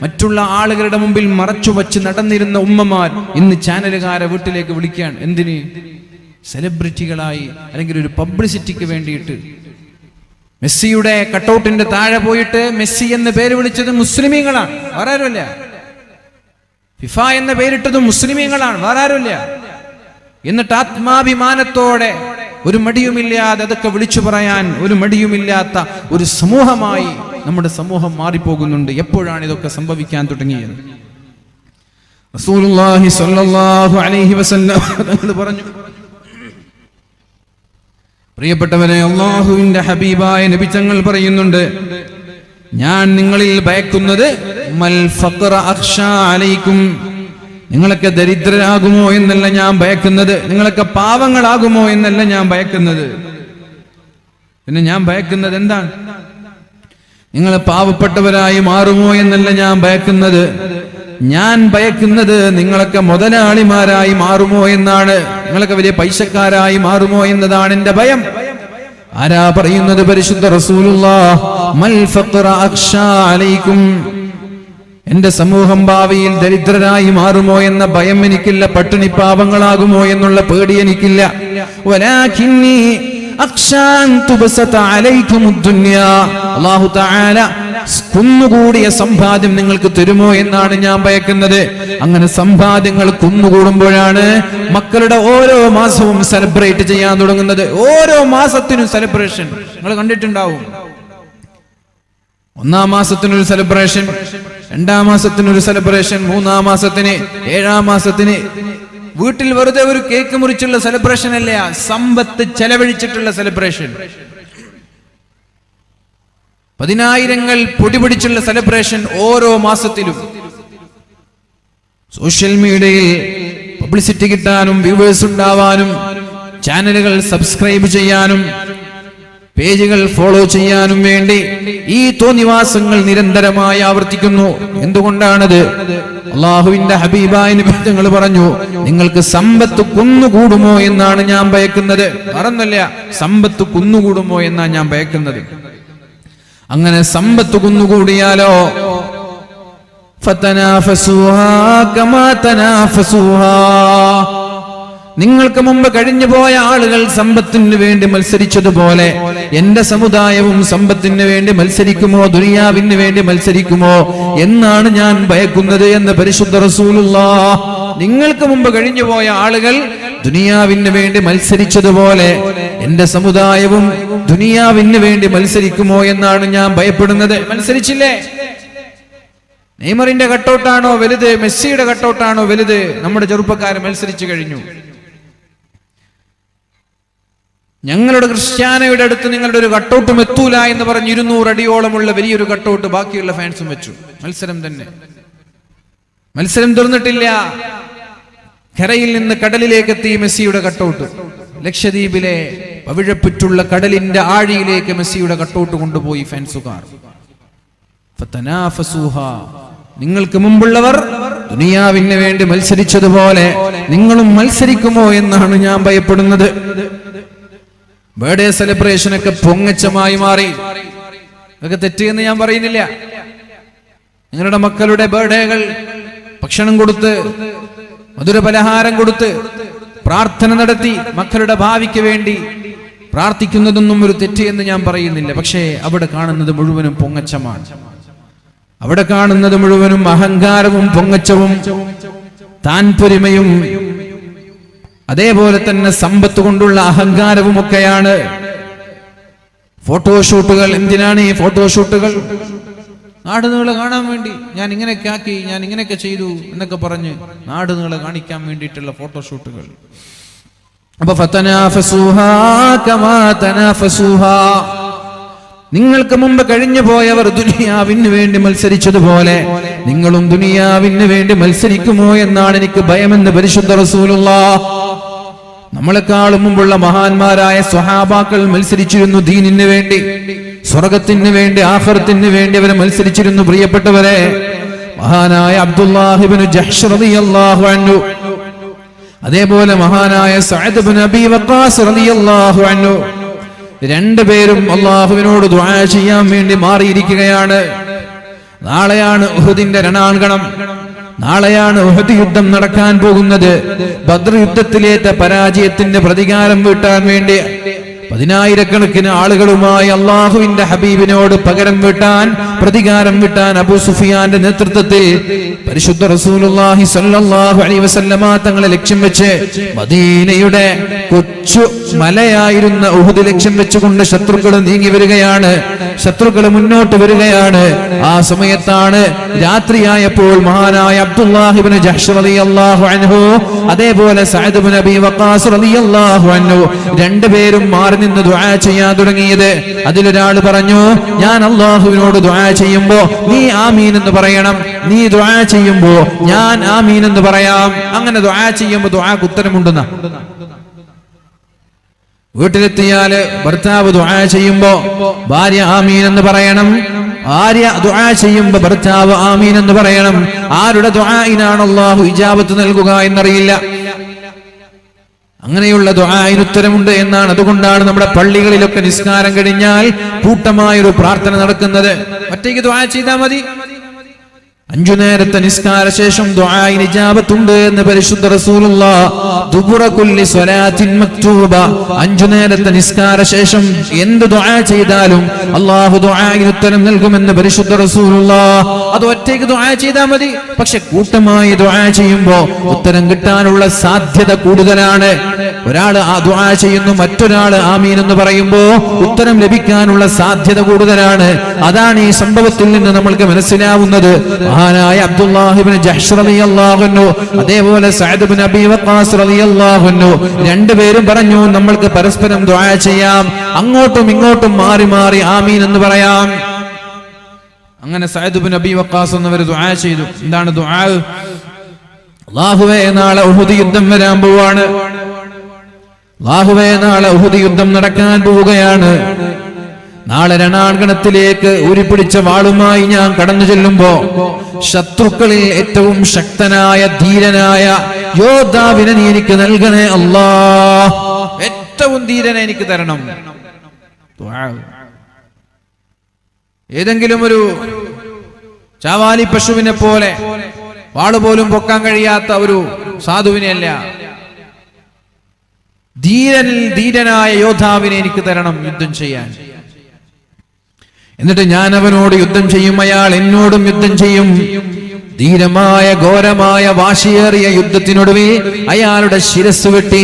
മറ്റുള്ള ആളുകളുടെ മുമ്പിൽ മറച്ചു വച്ച് നടന്നിരുന്ന ഉമ്മമാർ ഇന്ന് ചാനലുകാരെ വീട്ടിലേക്ക് വിളിക്കാൻ. എന്തിന്? സെലിബ്രിറ്റികളായി, അല്ലെങ്കിൽ ഒരു പബ്ലിസിറ്റിക്ക് വേണ്ടിയിട്ട്. മെസ്സിയുടെ കട്ടൗട്ടിന്റെ താഴെ പോയിട്ട് മെസ്സി എന്ന് പേര് വിളിച്ചത് മുസ്ലിമീങ്ങളാണ്, വേറെ ആരുമില്ല. ഫിഫ എന്ന പേരിട്ടത് മുസ്ലിമീങ്ങളാണ്, വേറെ ആരുമില്ല. എന്നിട്ട് ആത്മാഭിമാനത്തോടെ ഒരു മടിയുമില്ലാതെ അതൊക്കെ വിളിച്ചു പറയാൻ ഒരു മടിയുമില്ലാത്ത ഒരു സമൂഹമായി നമ്മുടെ സമൂഹം മാറിപ്പോകുന്നുണ്ട്. എപ്പോഴാണ് ഇതൊക്കെ സംഭവിക്കാൻ തുടങ്ങിയത്? റസൂലുള്ളാഹി സ്വല്ലല്ലാഹു അലൈഹി വസല്ലം തങ്ങൾ പറഞ്ഞു, പ്രിയപ്പെട്ടവരെ, അല്ലാഹുവിന്റെ ഹബീബായ നബി തങ്ങൾ പറയുന്നുണ്ട്, ഞാൻ നിങ്ങളിൽ ഭയക്കുന്നത് മൽ ഫഖറ അഖ്ശാ അലൈക്കും, നിങ്ങളൊക്കെ ദരിദ്രരാകുമോ എന്നല്ല ഞാൻ ഭയക്കുന്നത്, നിങ്ങളൊക്കെ പാവങ്ങളാകുമോ എന്നല്ല ഞാൻ ഭയക്കുന്നത്. പിന്നെ ഞാൻ ഭയക്കുന്നത് എന്താണ്? നിങ്ങൾ പാവപ്പെട്ടവരായി മാറുമോ എന്നല്ല ഞാൻ ഭയക്കുന്നത്. ഞാൻ ഭയക്കുന്നത് നിങ്ങളൊക്കെ മുതലാളിമാരായി മാറുമോ എന്നാണ്. നിങ്ങളൊക്കെ വലിയ പൈസക്കാരായി മാറുമോ എന്നതാണ് എന്റെ ഭയം. ആരാ പറയുന്നത്? പരിശുദ്ധ റസൂലുള്ളാഹ്. മൽ ഫഖ്റ അഖ്ശാ അലൈക്കും. എന്റെ സമൂഹം ഭാവിയിൽ ദരിദ്രരായി മാറുമോ എന്ന ഭയം എനിക്കില്ല. പട്ടിണി പാവങ്ങളാകുമോ എന്നുള്ള പേടി എനിക്കില്ല. വലാകിന്നി അഖ്ശാ അൻ തുബസത അലൈക്കുമുദ് ദുനിയാ. അല്ലാഹു തആല കുന്നുകൂടിയ സമ്പാദ്യം നിങ്ങൾക്ക് തരുമോ എന്നാണ് ഞാൻ ഭയക്കുന്നത്. അങ്ങനെ സമ്പാദ്യങ്ങൾ കുന്നുകൂടുമ്പോഴാണ് മക്കളുടെ ഓരോ മാസവും സെലിബ്രേറ്റ് ചെയ്യാൻ തുടങ്ങുന്നത്. ഓരോ മാസത്തിനും സെലിബ്രേഷൻ നിങ്ങൾ കണ്ടിട്ടുണ്ടാവും. 1-ാം മാസത്തിനൊരു സെലിബ്രേഷൻ, 2-ാം മാസത്തിനൊരു സെലിബ്രേഷൻ, 3-ാം മാസത്തിന്, 7-ാം മാസത്തിന്. വീട്ടിൽ വെറുതെ ഒരു കേക്ക് മുറിച്ചുള്ള സെലിബ്രേഷൻ അല്ല, സമ്പത്ത് ചെലവഴിച്ചിട്ടുള്ള സെലിബ്രേഷൻ. 10,000 പൊടിപിടിച്ചുള്ള സെലിബ്രേഷൻ ഓരോ മാസത്തിലും. സോഷ്യൽ മീഡിയയിൽ പബ്ലിസിറ്റി കിട്ടാനും വ്യൂവേഴ്സ് ഉണ്ടാവാനും ചാനലുകൾ സബ്സ്ക്രൈബ് ചെയ്യാനും പേജുകൾ ഫോളോ ചെയ്യാനും വേണ്ടി ഈ തോന്നിവാസങ്ങൾ നിരന്തരമായി ആവർത്തിക്കുന്നു. എന്തുകൊണ്ടാണത്? അള്ളാഹുവിന്റെ ഹബീബായ നബി തങ്ങൾ പറഞ്ഞു, നിങ്ങൾക്ക് സമ്പത്ത് കുന്നുകൂടുമോ എന്നാണ് ഞാൻ ഭയക്കുന്നത്. മറന്നല്ല, സമ്പത്ത് കുന്നുകൂടുമോ എന്നാണ് ഞാൻ ഭയക്കുന്നത്. അങ്ങനെ സമ്പത്ത് കുന്നുകൂടിയാലോ ഫതനാഫസുഹാ കമാ തനാഫസുഹാ. നിങ്ങൾക്ക് മുമ്പ് കഴിഞ്ഞു പോയ ആളുകൾ സമ്പത്തിന് വേണ്ടി മത്സരിച്ചതുപോലെ എന്റെ സമുദായവും സമ്പത്തിന് വേണ്ടി മത്സരിക്കുമോ, ദുനിയാവിന് വേണ്ടി മത്സരിക്കുമോ എന്നാണ് ഞാൻ ഭയക്കുന്നത് എന്ന് പരിശുദ്ധ റസൂലുള്ളാഹ്. നിങ്ങൾക്ക് മുമ്പ് കഴിഞ്ഞു പോയ ആളുകൾ ദുനിയാവിന് വേണ്ടി മത്സരിച്ചതുപോലെ എന്റെ സമുദായവും ദുനിയാവിന് വേണ്ടി മത്സരിക്കുമോ എന്നാണ് ഞാൻ ഭയപ്പെടുന്നത്. മത്സരിച്ചില്ലേ? നെയ്മറിന്റെ കട്ടൗട്ടാണോ വലുത്, മെസ്സിയുടെ കട്ടൗട്ടാണോ വലുത്? നമ്മുടെ ചെറുപ്പക്കാര് മത്സരിച്ചു കഴിഞ്ഞു. ഞങ്ങളുടെ ക്രിസ്ത്യാനോയുടെ അടുത്ത് നിങ്ങളുടെ ഒരു കട്ടൗട്ടും എത്തൂല എന്ന് പറഞ്ഞ് 200 അടിയോളമുള്ള വലിയൊരു കട്ടൗട്ട് ബാക്കിയുള്ള ഫാൻസും വെച്ചു. മത്സരം തന്നെ. മത്സരം തീർന്നിട്ടില്ല. കരയിൽ നിന്ന് കടലിലേക്ക് എത്തി മെസ്സിയുടെ കട്ടൗട്ട്. ലക്ഷദ്വീപിലെ പവിഴപ്പുറ്റുള്ള കടലിന്റെ ആഴിയിലേക്ക് മെസ്സിയുടെ കട്ടൗട്ട് കൊണ്ടുപോയി ഫാൻസുകാർ. ഫതനാഫസുഹാ. നിങ്ങൾക്ക് മുമ്പുള്ളവർ ദുനിയാവിന് വേണ്ടി മത്സരിച്ചതുപോലെ നിങ്ങളും മത്സരിക്കുമോ എന്നാണ് ഞാൻ ഭയപ്പെടുന്നത്. ബർത്ത്ഡേ സെലിബ്രേഷൻ ഒക്കെ പൊങ്ങച്ചമായി മാറി. അതൊക്കെ തെറ്റെന്ന് ഞാൻ പറയുന്നില്ല. നിങ്ങളുടെ മക്കളുടെ ബർത്ത്ഡേകൾ ഭക്ഷണം കൊടുത്ത്, മധുര പലഹാരം കൊടുത്ത്, പ്രാർത്ഥന നടത്തി മക്കളുടെ ഭാവിക്ക് വേണ്ടി പ്രാർത്ഥിക്കുന്നതൊന്നും ഒരു തെറ്റ് എന്ന് ഞാൻ പറയുന്നില്ല. പക്ഷേ അവിടെ കാണുന്നത് മുഴുവനും പൊങ്ങച്ചമാണ്. അവിടെ കാണുന്നത് മുഴുവനും അഹങ്കാരവും പൊങ്ങച്ചവും താൻപൊരിമയും അതേപോലെ തന്നെ സമ്പത്ത് കൊണ്ടുള്ള അഹങ്കാരവും ഒക്കെയാണ്. ഫോട്ടോഷൂട്ടുകൾ. എന്തിനാണ് ഈ ഫോട്ടോഷൂട്ടുകൾ? നാടുനീളെ കാണാൻ വേണ്ടി. ഞാൻ ഇങ്ങനെയൊക്കെ ആക്കി, ഞാൻ ഇങ്ങനെയൊക്കെ ചെയ്തു എന്നൊക്കെ പറഞ്ഞ് നാടുനീളെ കാണിക്കാൻ വേണ്ടിയിട്ടുള്ള ഫോട്ടോഷൂട്ടുകൾ. അപ്പൊ ഫതനാഫസുഹാ കമാ തനാഫസുഹാ. നിങ്ങൾക്ക് മുമ്പ് കഴിഞ്ഞു പോയവർ ദുനിയാവിന് വേണ്ടി മത്സരിച്ചതുപോലെ നിങ്ങളും ദുനിയാവിന് വേണ്ടി മത്സരിക്കുമോ എന്നാണ് എനിക്ക് ഭയമെന്ന് പരിശുദ്ധ റസൂലുള്ളാഹ്. നമ്മളെക്കാളും മുമ്പുള്ള മഹാന്മാരായ സ്വഹാബാക്കൾ മത്സരിച്ചിരുന്നു ദീനിന് വേണ്ടി, സ്വർഗത്തിന് വേണ്ടി, ആഖിറത്തിന് വേണ്ടി അവർ മത്സരിച്ചിരുന്നു. പ്രിയപ്പെട്ടവരെ, മഹാനായ അബ്ദുല്ലാഹ് ഇബ്നു ജഹ്ഷ് റളിയല്ലാഹു അൻഹു, അതേപോലെ മഹാനായ സഅദ് ഇബ്നു അബീ വഖാസ് റളിയല്ലാഹു അൻഹു, രണ്ടുപേരും അള്ളാഹുവിനോട് ദുആ ചെയ്യാൻ വേണ്ടി മാറിയിരിക്കുകയാണ്. നാളെയാണ് ഉഹുദിന്റെ രണാങ്കണം. നാളെയാണ് ഉഹദ് യുദ്ധം നടക്കാൻ പോകുന്നത്. ബദ്ർ യുദ്ധത്തിലേറ്റ പരാജയത്തിന്റെ പ്രതികാരം വീട്ടാൻ വേണ്ടി 10,000-കണക്കിന് ആളുകളുമായി അള്ളാഹുവിന്റെ ഹബീബിനോട് പകരം വീട്ടാൻ, പ്രതികാരം വീട്ടാൻ അബൂ സുഫിയാന്റെ നേതൃത്വത്തിൽ പരിശുദ്ധ റസൂലുള്ളാഹി സ്വല്ലല്ലാഹു അലൈഹി വസല്ലമ തങ്ങളെ ലക്ഷ്യം വെച്ച് മദീനയുടെ കൊച്ചു മലയായിരുന്ന ഉഹുദ് ലക്ഷ്യം വെച്ചുകൊണ്ട് ശത്രുക്കൾ നീങ്ങി വരികയാണ്. ശത്രുക്കൾ മുന്നോട്ട് വരികയാണ്. ആ സമയത്താണ് രാത്രിയായപ്പോൾ മഹാനായ അബ്ദുല്ലാഹ് ഇബ്നു ജഹ്ഷ് റളിയല്ലാഹു അൻഹു, അതേപോലെ സഅദ് ഇബ്നു അബീ വഖാസ് റളിയല്ലാഹു അൻഹു രണ്ടുപേരും മാറി നിന്ന് ദുആ ചെയ്യാൻ തുടങ്ങിയത്. അതിലൊരാൾ പറഞ്ഞു, ഞാൻ അല്ലാഹുവിനോട് ദുആ ചെയ്യുമ്പോ നീ ആമീൻ എന്ന് പറയണം, നീ ദുആ ചെയ്യുമ്പോ ഞാൻ ആമീൻ എന്ന് പറയാം. അങ്ങനെ ദുആ ചെയ്യുമ്പോ ദുആക്ക് ഉത്തരമുണ്ടെന്ന. വീട്ടിലെത്തിയാല് ഭർത്താവ് ദുആ ചെയ്യുമ്പോ ഭാര്യ ആമീൻ എന്ന് പറയണം. ഭാര്യ ദുആ ചെയ്യുമ്പോ ഭർത്താവ് ആമീൻ എന്ന് പറയണം. ആരുടെ ദുആയിനാണ് അല്ലാഹു ഇജാബത്ത് നൽകുക എന്നറിയില്ല. അങ്ങനെയുള്ള ദുആഇന് ഉത്തരമുണ്ട് എന്നാണ്. അതുകൊണ്ടാണ് നമ്മുടെ പള്ളികളിലൊക്കെ നിസ്കാരം കഴിഞ്ഞാൽ കൂട്ടമായൊരു പ്രാർത്ഥന നടക്കുന്നത്. ഒറ്റയ്ക്ക് ദുആ ചെയ്താൽ മതി. 5 നേരത്തെ നിസ്കാര ശേഷം ദുആഇന് ഇജാബത്തുണ്ട് എന്ന് പരിശുദ്ധ റസൂലുള്ളാഹ്. ദുബുറ കുല്ലി സ്വലാത്തിൻ മക്തൂബ, 5 നേരത്തെ നിസ്കാര ശേഷം എന്ത് ദുആ ചെയ്താലും അല്ലാഹു ദുആഇന് ഉത്തരം നൽകുമെന്ന് പരിശുദ്ധ റസൂലുള്ളാഹ്. അത് ഒറ്റയ്ക്ക് ദുആ ചെയ്താൽ മതി. പക്ഷെ കൂട്ടമായി ദുആ ചെയ്യുമ്പോൾ ഉത്തരം കിട്ടാനുള്ള സാധ്യത കൂടുതലാണ്. ഒരാൾ ആ ദുആ ചെയ്യുന്നു, മറ്റൊരാൾ ആമീൻ എന്ന് പറയുമ്പോൾ ഉത്തരം ലഭിക്കാനുള്ള സാധ്യത കൂടുതലാണ്. അതാണ് ഈ സംഭവത്തിൽ നിന്ന് നമ്മൾക്ക് മനസ്സിലാവുന്നത്. മഹാനായ അബ്ദുല്ലാഹ് ഇബ്നു ജഹ്ഷ് റളിയല്ലാഹു അൻഹു, അതേപോലെ സഅദ് ഇബ്നു അബീ വഖാസ് റളിയല്ലാഹു അൻഹു, രണ്ടുപേരും പറഞ്ഞു നമ്മൾക്ക് പരസ്പരം ദുആ ചെയ്യാം, അങ്ങോട്ടും ഇങ്ങോട്ടും മാറി മാറി ആമീൻ എന്ന് പറയാം. അങ്ങനെ സഅദ് ഇബ്നു അബീ വഖാസ് എന്നവർ ദുആ ചെയ്തു. എന്താണ് ദുആ? അല്ലാഹുവേ, നാളെ ഉഹുദ് യുദ്ധം വരാൻ പോവാണ്. അല്ലാഹുവേ, നാളെ ഉഹുദ് യുദ്ധം നടക്കാൻ പോവുകയാണ്. നാളെ രണാങ്കണത്തിലേക്ക് ഉരുപിടിച്ച വാളുമായി ഞാൻ കടന്നു ചെല്ലുമ്പോ ശത്രുക്കളിൽ ഏറ്റവും ശക്തനായ ധീരനായ യോദ്ധാവിനെ നീ എനിക്ക് നൽകണേ അല്ലാഹ്. ഏറ്റവും ധീരനെ എനിക്ക് തരണം. ഏതെങ്കിലും ഒരു ചാവാലി പശുവിനെ പോലെ വാളുപോലും പൊക്കാൻ കഴിയാത്ത ഒരു സാധുവിനെയല്ല, ധീരനായ യോദ്ധാവിനെ എനിക്ക് തരണം യുദ്ധം ചെയ്യാൻ. എന്നിട്ട് ഞാൻ അവനോട് യുദ്ധം ചെയ്യും, അയാൾ എന്നോടും യുദ്ധം ചെയ്യും. ധീരമായ ഘോരമായ വാശിയേറിയ യുദ്ധത്തിനൊടുവിൽ അയാളുടെ ശിരസ് വെട്ടി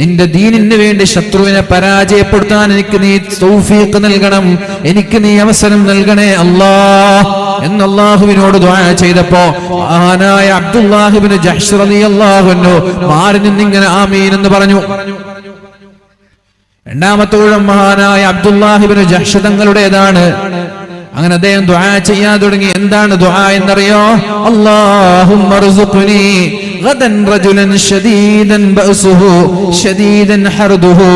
നിന്റെ ദീനിന് വേണ്ടി ശത്രുവിനെ പരാജയപ്പെടുത്താൻ എനിക്ക് നീ തൗഫീഖ് നൽകണം, എനിക്ക് നീ അവസരം നൽകണേ അല്ലാഹ് എന്ന് അല്ലാഹുവിനോട് ദുആ ചെയ്തപ്പോ മഹാനായ അബ്ദുല്ലാഹ് ഇബ്നു ജഹ്ഷ് റളിയല്ലാഹു അൻഹു മാറി നിന്നിങ്ങനെ ആമീൻ എന്ന് പറഞ്ഞു. രണ്ടാമത്തെ ഊഴം മഹാനായ അബ്ദുല്ലാഹ് ഇബ്നു ജഹ്ഷ് തങ്ങളുടേതാണ്. അങ്ങനെ അദ്ദേഹം ദുആ ചെയ്യാൻ തുടങ്ങി. എന്താണ് ദുആ എന്നറിയോ? അല്ലാഹുമ്മ ർസുഖ്നി ഗദൻ റജുലൻ ശദീദൻ ബഅസുഹു ശദീദൻ ഹർദുഹു.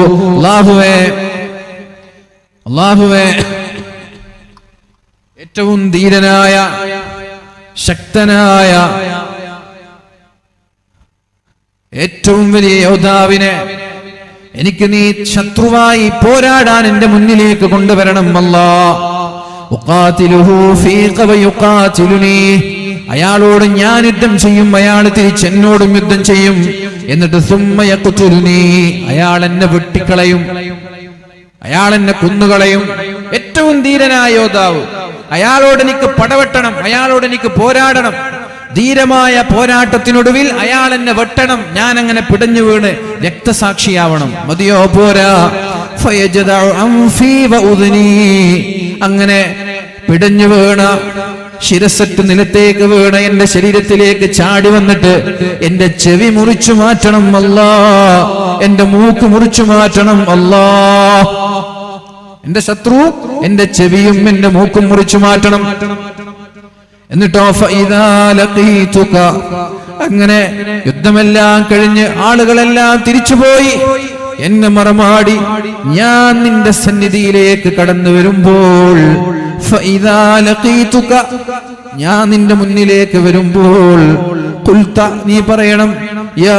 അല്ലാഹുവേ, ഏറ്റവും ധീരനായ ശക്തനായ ഏറ്റവും വലിയ യോദ്ധാവിനെ എനിക്ക് നീ ശത്രുവായി പോരാടാൻ എന്റെ മുന്നിലേക്ക് കൊണ്ടുവരണം അല്ലാഹ്. ഉഖാതിലുഹു ഫീക വയുഖാതിലുനി, അയാളോട് ഞാൻ യുദ്ധം ചെയ്യും, അയാൾ തിരിച്ച് എന്നോടും യുദ്ധം ചെയ്യും. എന്നിട്ട് സുമ്മ യഖ്തുലുനി, അയാൾ എന്നെ വെട്ടിക്കളയും, അയാൾ എന്നെ കൊന്നുകളയും. ഏറ്റവും ധീരനായ യോദ്ധാവ്, അയാളോട് എനിക്ക് പടവെട്ടണം, അയാളോട് എനിക്ക് പോരാടണം. ധീരമായ പോരാട്ടത്തിനൊടുവിൽ അയാൾ എന്നെ വെട്ടണം, ഞാൻ അങ്ങനെ പിടഞ്ഞു വീണ് രക്തസാക്ഷിയാവണം. മതിയോ? പോരാ. അങ്ങനെ പിടഞ്ഞു വീണ ശിരസറ്റ് നിലത്തേക്ക് വീണ എന്റെ ശരീരത്തിലേക്ക് ചാടി വന്നിട്ട് എന്റെ ചെവി മുറിച്ചു മാറ്റണം അല്ലാഹ്, എന്റെ മൂക്ക് മുറിച്ചു മാറ്റണം അല്ലാഹ്. എന്റെ ശത്രു എന്റെ ചെവിയും എന്റെ മൂക്കും മുറിച്ചു മാറ്റണം. എന്നിട്ടോ ഫഇദാ ലഖീതുക, അങ്ങനെ യുദ്ധമെല്ലാം കഴിഞ്ഞ് ആളുകളെല്ലാം തിരിച്ചുപോയി എന്നെ മറമാടി ഞാൻ നിന്റെ സന്നിധിയിലേക്ക് കടന്നു വരുമ്പോൾ, ഫഇദാ ലഖീതുക, ഞാൻ നിന്റെ മുന്നിലേക്ക് വരുമ്പോൾ, ഖുൽത, നീ പറയണം, യാ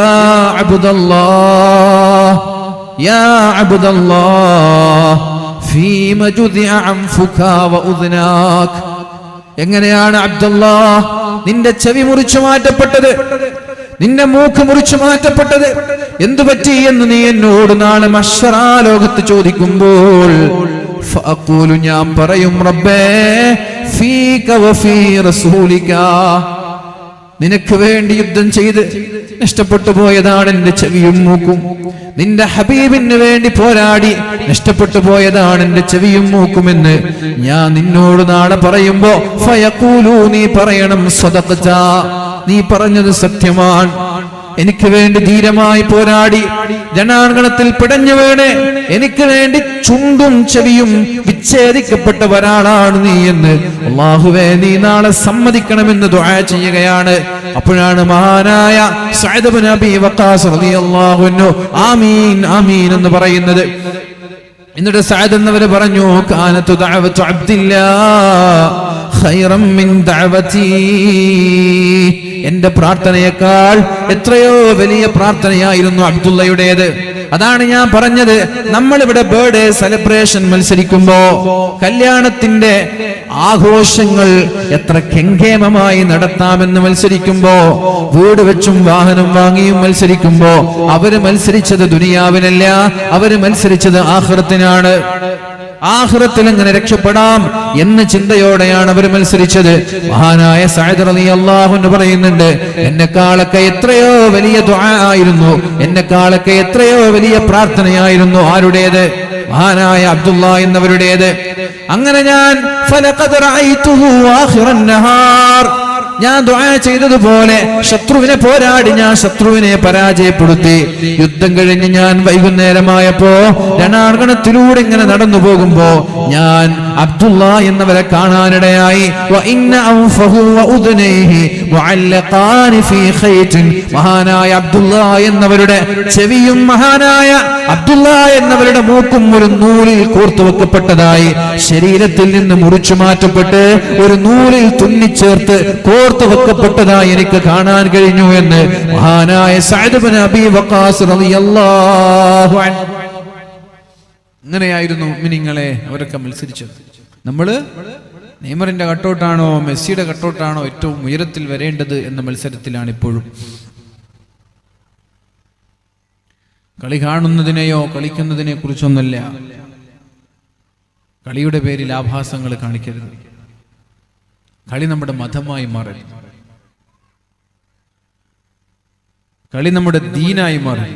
അബ്ദല്ലാഹ് യാ അബ്ദല്ലാഹ് ഫീമ ജുദിഅ അൻഫുക വ ഉദ്നാക. എങ്ങനെയാണ് അബ്ദുല്ലാഹ് നിന്റെ ചെവി മുറിച്ചു മാറ്റപ്പെട്ടത്, നിന്റെ മൂക്ക് മുറിച്ചു മാറ്റപ്പെട്ടത്, എന്തു പറ്റി എന്ന് നീ എന്നോട് നാളെ മഹ്ശറാ ലോകത്ത് ചോദിക്കുമ്പോൾ, ഫഅഖൂലു, ഞാൻ പറയും, റബ്ബേ ഫീക വഫീ റസൂലിക, നിനക്ക് വേണ്ടി യുദ്ധം ചെയ്ത് നഷ്ടപ്പെട്ടു പോയതാണ് എന്റെ ചെവിയും മൂക്കും. നിന്റെ ഹബീബിന് വേണ്ടി പോരാടി നഷ്ടപ്പെട്ടു പോയതാണ് എന്റെ ചെവിയും മൂക്കുമെന്ന് ഞാൻ നിന്നോട് നാളെ പറയുമ്പോ, ഫയഖൂലു, നീ പറയണം, സദഖത, നീ പറഞ്ഞത് സത്യമാണ്. എനിക്ക് വേണ്ടി ധീരമായി പോരാടി രണാങ്കണത്തിൽ പിടഞ്ഞു വീണ് എനിക്ക് വേണ്ടി ചുണ്ടും ചെവിയും വിച്ഛേദിക്കപ്പെട്ട ഒരാളാണ് നീ എന്ന് അല്ലാഹുവേ നീ നാളെ സമ്മതിക്കണമെന്ന് ദുആ ചെയ്യുകയാണ്. അപ്പോഴാണ് മഹാനായ സഅദ് ഇബ്നു അബീ വഖാസ് റളിയല്ലാഹു അൻഹു ആമീൻ ആമീൻ എന്ന് പറയുന്നത്. എന്നിട്ട് സഅദ് എന്നവർ പറഞ്ഞു, കാനതു ദഅവതു അബ്ദില്ലാ ഖൈറൻ മിൻ ദഅവതി, എന്റെ പ്രാർത്ഥനയേക്കാൾ എത്രയോ വലിയ പ്രാർത്ഥനയായിരുന്നു അബ്ദുള്ളയുടേത്. അതാണ് ഞാൻ പറഞ്ഞത്, നമ്മളിവിടെ ബർത്ത്ഡേ സെലിബ്രേഷൻ മത്സരിക്കുമ്പോ, കല്യാണത്തിന്റെ ആഘോഷങ്ങൾ എത്ര കെങ്കേമമായി നടത്താമെന്ന് മത്സരിക്കുമ്പോ, വീട് വെച്ചും വാഹനം വാങ്ങിയും മത്സരിക്കുമ്പോ, അവര് മത്സരിച്ചത് ദുനിയാവിനല്ല, അവര് മത്സരിച്ചത് ആഖിറത്തിനാണ്. ആഖിറത്തിൽ എങ്ങനെ രക്ഷപ്പെടാം എന്ന ചിന്തയോടെയാണ് അവർ മത്സരിച്ചത്. മഹാനായ സഅദ് റളിയല്ലാഹു അൻഹു പറയുന്നുണ്ട്, എന്നെക്കാളൊക്കെ എത്രയോ വലിയ ദുആ ആയിരുന്നു, എന്നെക്കാളൊക്കെ എത്രയോ വലിയ പ്രാർത്ഥനയായിരുന്നു ആരുടേത്? മഹാനായ അബ്ദുള്ള എന്നവരുടേത്. അങ്ങനെ ഞാൻ ഫലഖദ് റഅയ്തുഹു ആഖിറൻ നഹാർ, ഞാൻ ദുആ ചെയ്തതുപോലെ ശത്രുവിനെ പോരാടി ഞാൻ ശത്രുവിനെ പരാജയപ്പെടുത്തി. യുദ്ധം കഴിഞ്ഞ് ഞാൻ വൈകുന്നേരമായപ്പോ രണാങ്കണത്തിലൂടെ ഇങ്ങനെ നടന്നു പോകുമ്പോ ഞാൻ അബ്ദുള്ള എന്നവരെ കാണാനിടയായി. മഹാനായ അബ്ദുള്ള എന്നവരുടെ ചെവിയും മഹാനായ അബ്ദുള്ള എന്നവരുടെ മൂക്കും ഒരു നൂലിൽ കോർത്തു വെക്കപ്പെട്ടതായി, ശരീരത്തിൽ നിന്ന് മുറിച്ചു മാറ്റപ്പെട്ട് ഒരു നൂലിൽ തുന്നിച്ചേർത്ത് കോർത്തു വെക്കപ്പെട്ടതായി എനിക്ക് കാണാൻ കഴിഞ്ഞു എന്ന് മഹാനായ സഅദ് ഇബ്നു അബീ വഖാസ് റളിയല്ലാഹു അൻഹു. ഇങ്ങനെയായിരുന്നു മുഅ്മിനീങ്ങളെ അവരൊക്കെ മത്സരിച്ചത്. നമ്മള് നെയ്മറിന്റെ കട്ടൗട്ടാണോ മെസ്സിയുടെ കട്ടൗട്ടാണോ ഏറ്റവും ഉയരത്തിൽ വരേണ്ടത് എന്ന മത്സരത്തിലാണ് ഇപ്പോഴും. കളി കാണുന്നതിനെയോ കളിക്കുന്നതിനെ കുറിച്ചൊന്നല്ല, കളിയുടെ പേരിൽ ആഭാസങ്ങൾ കാണിക്കരുത്. കളി നമ്മുടെ മതമായി മാറരുത്, കളി നമ്മുടെ ദീനായി മാറി.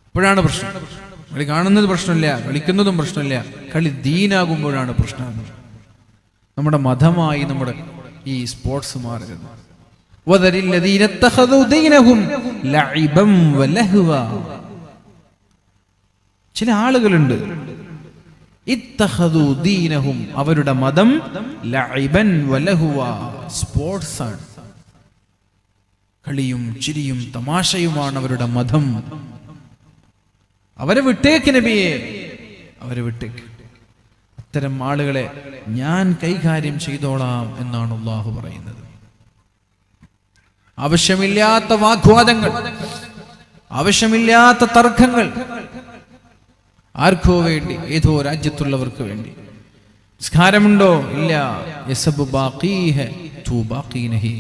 ഇപ്പോഴാണ് പ്രശ്നം. കളി കാണുന്നത് പ്രശ്നമില്ല, കളിക്കുന്നതും പ്രശ്നമില്ല, കളി ദീനാകുമ്പോഴാണ് പ്രശ്നം. നമ്മുടെ മതമായി നമ്മുടെ ഈ സ്പോർട്സ് മാറരുത്. ചില ആളുകളുണ്ട്, ഇത്തഖദു ദീനഹും, അവരുടെ മതം ലഇബൻ വലഹുവ, സ്പോർട്സ് ആണ്, കളിയും ചിരിയും തമാശയുമാണ് അവരുടെ മതം. അവരെ വിട്ടേക്ക് നബിയെ, അവരെ വിട്ടേക്ക്. അത്തരം ആളുകളെ ഞാൻ കൈകാര്യം ചെയ്തോളാം എന്നാണ് അല്ലാഹു പറയുന്നത്. ആവശ്യമില്ലാത്ത വാഗ്വാദങ്ങൾ, ആവശ്യമില്ലാത്ത തർക്കങ്ങൾ, ആർക്കോ വേണ്ടി, ഏതോ രാജ്യത്തുള്ളവർക്ക് വേണ്ടി. നിസ്കാരമുണ്ടോ? ഇല്ല. യസബു ബാഖീഹ തു ബാഖീനഹി,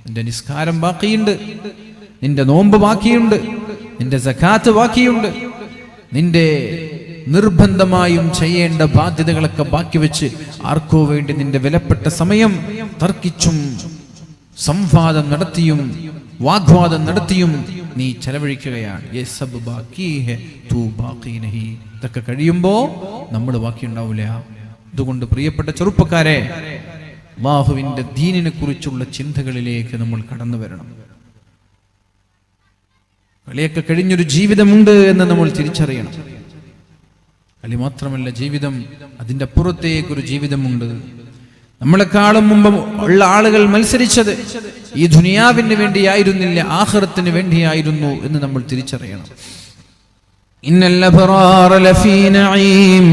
നിന്റെ നിസ്കാരം ബാക്കിയുണ്ട്, നിന്റെ നോമ്പ് ബാക്കിയുണ്ട്, നിന്റെ സകാത്ത് ബാക്കിയുണ്ട്, നിന്റെ നിർബന്ധമായും ചെയ്യേണ്ട ബാധ്യതകളൊക്കെ ബാക്കി വെച്ച് ആർക്കോ വേണ്ടി നിന്റെ വിലപ്പെട്ട സമയം തർക്കിച്ചും സംവാദം നടത്തിയും വാഗ്വാദം നടത്തിയും നീ ചെലവഴിക്കുകയാണ്. ഇതൊക്കെ കഴിയുമ്പോ നമ്മൾ ബാക്കിയുണ്ടാവില്ല. അതുകൊണ്ട് പ്രിയപ്പെട്ട ചെറുപ്പക്കാരെ, അല്ലാഹുവിന്റെ ദീനിനെ കുറിച്ചുള്ള ചിന്തകളിലേക്ക് നമ്മൾ കടന്നു വരണം. കളിയൊക്കെ കഴിഞ്ഞൊരു ജീവിതമുണ്ട് എന്ന് നമ്മൾ തിരിച്ചറിയണം. കളി മാത്രമല്ല ജീവിതം, അതിൻ്റെ അപ്പുറത്തേക്കൊരു ജീവിതമുണ്ട്. നമ്മളെക്കാളും മുമ്പ് ഉള്ള ആളുകൾ മത്സരിച്ചത് ഈ ദുനിയാവിന് വേണ്ടിയായിരുന്നില്ല, ആഖിറത്തിന് വേണ്ടിയായിരുന്നു എന്ന് നമ്മൾ തിരിച്ചറിയണം. ഇന്നൽ അബ്റാറ ലഫീ നഈം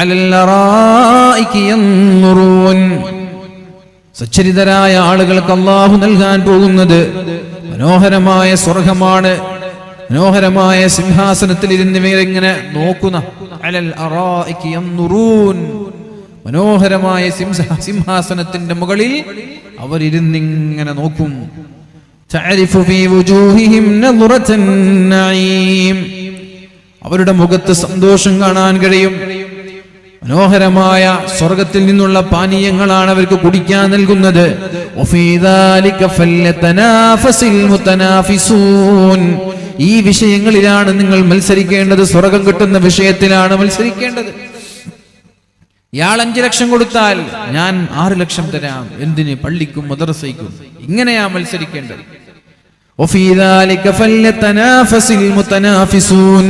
അലൽ അറായികി യൻറുൻ, സച്ചരിതരായ ആളുകൾക്ക് അല്ലാഹു നൽകാൻ പോകുന്നത് മനോഹരമായ സ്വർഗമാണ്. മനോഹരമായ സിംഹാസനത്തിൽ ഇരുന്ന് ഇങ്ങനെ നോക്കുന്ന, അലൽ അറായികി യൻറുൻ, മനോഹരമായ സിംഹാസനത്തിന്റെ മുകളിൽ അവരിരുന്നിങ്ങനെ നോക്കും. തഅരിഫു ഫീ വുജൂഹിഹിം നദ്റതൻ നഈം, അവരുടെ മുഖത്ത് സന്തോഷം കാണാൻ കഴിയും. മനോഹരമായ സ്വർഗത്തിൽ നിന്നുള്ള പാനീയങ്ങളാണ് അവർക്ക് കുടിക്കാൻ നൽകുന്നത്. വഫീ ദാലിക ഫല്യതനാഫസിൽ മുതനാഫിസൂൻ, ഈ വിഷയങ്ങളിലാണ് നിങ്ങൾ മത്സരിക്കേണ്ടത്. സ്വർഗം കിട്ടുന്ന വിഷയത്തിലാണ് മത്സരിക്കേണ്ടത്. ഇയാൾ 5 ലക്ഷം കൊടുത്താൽ ഞാൻ 6 ലക്ഷം തരാം. എന്തിന്? പള്ളിക്കും മദ്രസയ്ക്കും. ഇങ്ങനെയാ മത്സരിക്കേണ്ടത്. വഫീ ദാലിക ഫല്യതനാഫസിൽ മുതനാഫിസൂൻ,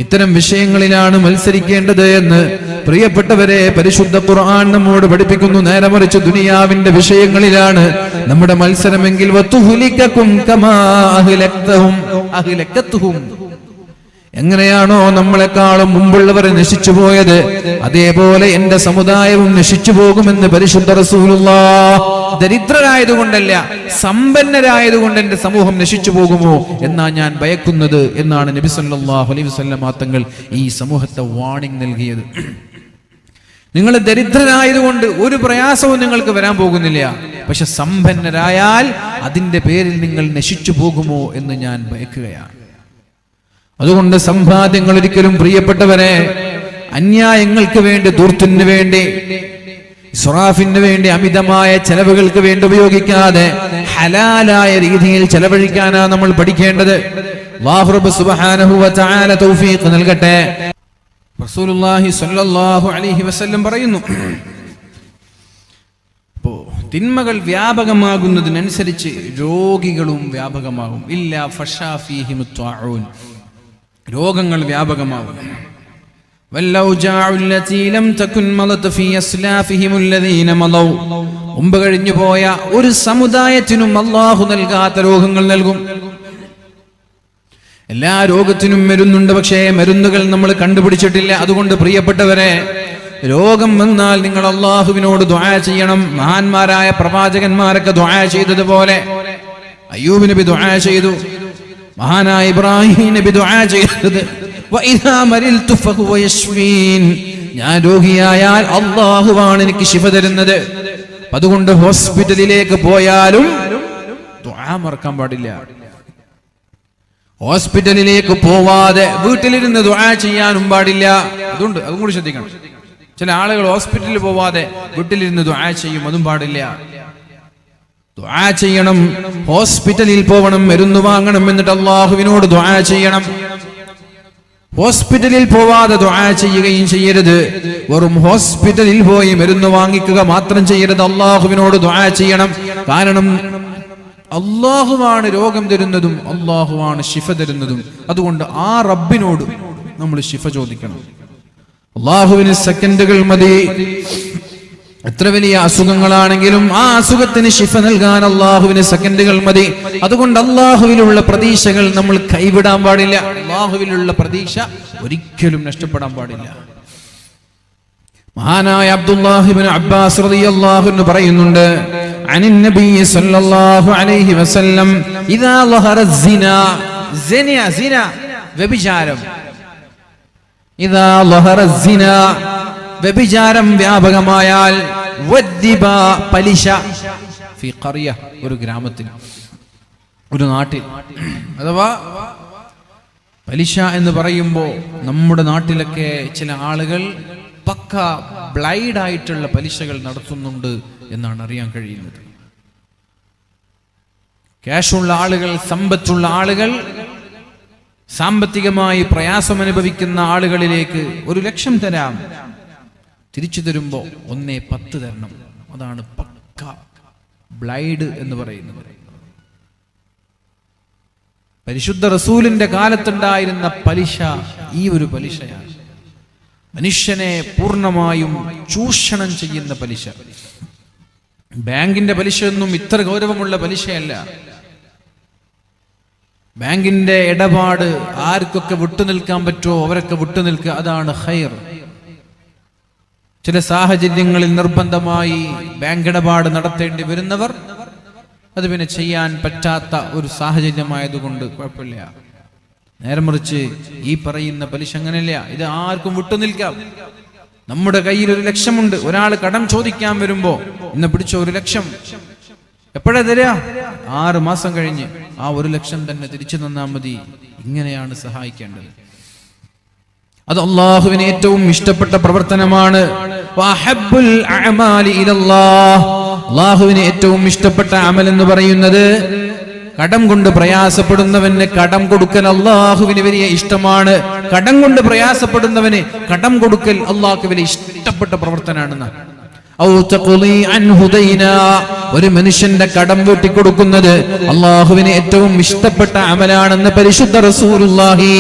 ഇത്തരം വിഷയങ്ങളിലാണ് മത്സരിക്കേണ്ടത് എന്ന് പ്രിയപ്പെട്ടവരെ പരിശുദ്ധ ഖുർആൻ നമ്മോട് പഠിപ്പിക്കുന്നു. നേരെ മറിച്ച് ദുനിയാവിന്റെ വിഷയങ്ങളിലാണ് നമ്മുടെ മത്സരമെങ്കിൽ വതുഹ്ലികകും കമാ അഹ്ലക്തഹും, എങ്ങനെയാണോ നമ്മളെക്കാളും മുമ്പുള്ളവർ നശിച്ചു പോയത്, അതേപോലെ എന്റെ സമുദായവും നശിച്ചു പോകുമെന്ന് പരിശുദ്ധ റസൂലുള്ളാഹ്. ദരിദ്രരായതുകൊണ്ടല്ല, സമ്പന്നരായതുകൊണ്ട് എന്റെ സമൂഹം നശിച്ചു പോകുമോ എന്നാ ഞാൻ ഭയക്കുന്നത് എന്നാണ് നബി സല്ലല്ലാഹു അലൈഹി വസല്ലം തങ്ങൾ ഈ സമൂഹത്തെ വാർണിംഗ് നൽകിയത്. നിങ്ങൾ ദരിദ്രരായതുകൊണ്ട് ഒരു പ്രയാസവും നിങ്ങൾക്ക് വരാൻ പോകുന്നില്ല, പക്ഷെ സമ്പന്നരായാൽ അതിന്റെ പേരിൽ നിങ്ങൾ നശിച്ചു പോകുമോ എന്ന് ഞാൻ ഭയക്കുകയാണ്. അതുകൊണ്ട് സമ്പാദ്യങ്ങൾ ഒരിക്കലും പ്രിയപ്പെട്ടവരെ അന്യായങ്ങൾക്ക് വേണ്ടി, ദൂർത്തിന് വേണ്ടി, ഇസ്റാഫിന് വേണ്ടി, അമിതമായ ചെലവുകൾക്ക് വേണ്ടി ഉപയോഗിക്കാതെ ഹലാലായ രീതിയിൽ ചെലവഴിക്കാനാണ് നമ്മൾ പഠിക്കേണ്ടത്. അല്ലാഹു റബ്ബ് സുബ്ഹാനഹു വ തആല തൗഫീഖ് നൽകട്ടെ. റസൂലുള്ളാഹി സ്വല്ലല്ലാഹു അലൈഹി വസല്ലം പറയുന്നു, തിന്മകൾ വ്യാപകമാകുന്നതിനനുസരിച്ച് രോഗികളും വ്യാപകമാകും. ഇല്ലാ ഫശാ ഫീഹിമു ത്വാഊൻ, രോഗങ്ങൾ വ്യാപകമാകും. മുമ്പ് കഴിഞ്ഞു പോയ ഒരു സമുദായത്തിനും അല്ലാഹു നൽകാത്ത രോഗങ്ങൾ നൽകും. എല്ലാ രോഗത്തിനും മരുന്നുണ്ട്, പക്ഷേ മരുന്നുകൾ നമ്മൾ കണ്ടുപിടിച്ചിട്ടില്ല. അതുകൊണ്ട് പ്രിയപ്പെട്ടവരെ, രോഗം വന്നാൽ നിങ്ങൾ അല്ലാഹുവിനോട് ദുആ ചെയ്യണം. മഹാന്മാരായ പ്രവാചകന്മാരൊക്കെ ദുആ ചെയ്തതുപോലെ അയ്യൂബ് നബി ദുആ ചെയ്തു, മഹാനായ ഇബ്രാഹിം നബി ദുആ ചെയ്തത് വഇദാ മരിൽതു ഫഹുവ യശ്ഫീൻ, ഞാൻ രോഗിയായാൽ അല്ലാഹുവാണ് എനിക്ക് ശിഫ തരുന്നത്. അതുകൊണ്ട് ഹോസ്പിറ്റലിലേക്ക് പോയാലും ദുആ മറക്കാൻ പാടില്ല. ഹോസ്പിറ്റലിലേക്ക് പോവാതെ വീട്ടിലിരുന്ന് ദുആ ചെയ്യാനും പാടില്ല. അതും കൂടി ശ്രദ്ധിക്കണം. ചില ആളുകൾ ഹോസ്പിറ്റലിൽ പോവാതെ വീട്ടിലിരുന്ന് ദുആ ചെയ്യും, അതും പാടില്ല. ദുആ ചെയ്യണം, ഹോസ്പിറ്റലിൽ പോകണം, മരുന്ന് വാങ്ങണം, എന്നിട്ട് അല്ലാഹുവിനോട് ദുആ ചെയ്യണം. ഹോസ്പിറ്റലിൽ പോവാതെ ദുആ ചെയ്യുകയും ചെയ്യരുത്. വെറും ഹോസ്പിറ്റലിൽ പോയി മരുന്ന് വാങ്ങിക്കുക മാത്രം ചെയ്യരുത്, അല്ലാഹുവിനോട് ദുആ ചെയ്യണം. കാരണം അല്ലാഹുവാണ് രോഗം തരുന്നതും അല്ലാഹുവാണ് ശിഫ തരുന്നതും. അതുകൊണ്ട് ആ റബ്ബിനോട് നമ്മൾ ശിഫ ചോദിക്കണം. അല്ലാഹുവിന് സെക്കൻഡുകൾ മതി. എത്ര വലിയ അസുഖങ്ങളാണെങ്കിലും ആ അസുഖത്തിന് ശിഫ നൽകാൻ അല്ലാഹുവിന് സെക്കൻഡുകൾ മതി. അതുകൊണ്ട് അല്ലാഹുവിലുള്ള പ്രതീക്ഷകൾ നമ്മൾ കൈവിടാൻ പാടില്ല. അല്ലാഹുവിലുള്ള പ്രതീക്ഷ ഒരിക്കലും നഷ്ടപ്പെടാൻ പാടില്ല. മഹാനായ അബ്ദുല്ലാഹി ഇബ്നു അബ്ബാസ് റളിയല്ലാഹു അൻഹു പറയുന്നുണ്ട്, അനിൻ നബി സല്ലല്ലാഹു അലൈഹി വസല്ലം ഇദാ ളഹറ സിന വ്യഭിചാരം, ഇദാ ളഹറ സിന വ്യഭിചാരം വ്യാപകമായാൽ, വദ്ദിബ പലിശ, ഫി ഖറിയ ഒരു ഗ്രാമത്തിൽ, ഒരു നാട്ടിൽ. അഥവാ പലിശ എന്ന് പറയുമ്പോൾ നമ്മുടെ നാട്ടിലൊക്കെ ചില ആളുകൾ പക്ക ബ്ലൈഡ് ആയിട്ടുള്ള പലിശകൾ നടത്തുന്നുണ്ട് എന്നാണ് അറിയാൻ കഴിയുന്നത്. ക്യാഷുള്ള ആളുകൾ, സമ്പത്തുള്ള ആളുകൾ, സാമ്പത്തികമായി പ്രയാസം അനുഭവിക്കുന്ന ആളുകളിലേക്ക് 1,00,000 തരാം, തിരിച്ചു തരുമ്പോ 1.10 തരണം. അതാണ് പക്ക ബ്ലൈഡ് എന്ന് പറയുന്നത്. പരിശുദ്ധ റസൂലിന്റെ കാലത്തുണ്ടായിരുന്ന പലിശ ഈ ഒരു പലിശയാണ്. മനുഷ്യനെ പൂർണ്ണമായും ചൂഷണം ചെയ്യുന്ന പലിശ. ബാങ്കിന്റെ പലിശയൊന്നും ഇത്ര ഗൗരവമുള്ള പലിശയല്ല. ബാങ്കിന്റെ ഇടപാട് ആർക്കൊക്കെ വിട്ടുനിൽക്കാൻ പറ്റുമോ അവരൊക്കെ വിട്ടുനിൽക്കുക, അതാണ് ഖൈർ. ചില സാഹചര്യങ്ങളിൽ നിർബന്ധമായി ബാങ്ക് ഇടപാട് നടത്തേണ്ടി വരുന്നവർ അത് പിന്നെ ചെയ്യാൻ പറ്റാത്ത ഒരു സാഹചര്യമായതുകൊണ്ട് കുഴപ്പമില്ല. നേരെ മറിച്ച് ഈ പറയുന്ന പലിശ അങ്ങനെയല്ല. ഇത് ആർക്കും വിട്ടുനിൽക്കാം. നമ്മുടെ കയ്യിൽ 1,00,000 ഉണ്ട്, ഒരാൾ കടം ചോദിക്കാൻ വരുമ്പോ ഇന്ന് പിടിച്ച 1,00,000 എപ്പോഴാ തരാ? 6 മാസം കഴിഞ്ഞ് ആ 1,00,000 തന്നെ തിരിച്ചു തന്നാൽ മതി. ഇങ്ങനെയാണ് സഹായിക്കേണ്ടത്. അത് അല്ലാഹുവിന് ഏറ്റവും ഇഷ്ടപ്പെട്ട പ്രവർത്തനമാണ്. അല്ലാഹുവിന് ഏറ്റവും ഇഷ്ടപ്പെട്ട അമൽ എന്ന് പറയുന്നത് കടം കൊണ്ട് പ്രയാസപ്പെടുന്നവന് കടം കൊടുക്കൽ അല്ലാഹുവിന് വലിയ ഇഷ്ടമാണ്. കടം കൊണ്ട് പ്രയാസപ്പെടുന്നവന് കടം കൊടുക്കൽ അല്ലാഹുവിന് വലിയ ഇഷ്ടപ്പെട്ട പ്രവർത്തനമാണെന്ന്. ഒരു മനുഷ്യന്റെ കടം വീട്ടിക്കൊടുക്കുന്നത് അല്ലാഹുവിന് ഏറ്റവും ഇഷ്ടപ്പെട്ട അമലാണെന്ന് പരിശുദ്ധ റസൂലുള്ളാഹി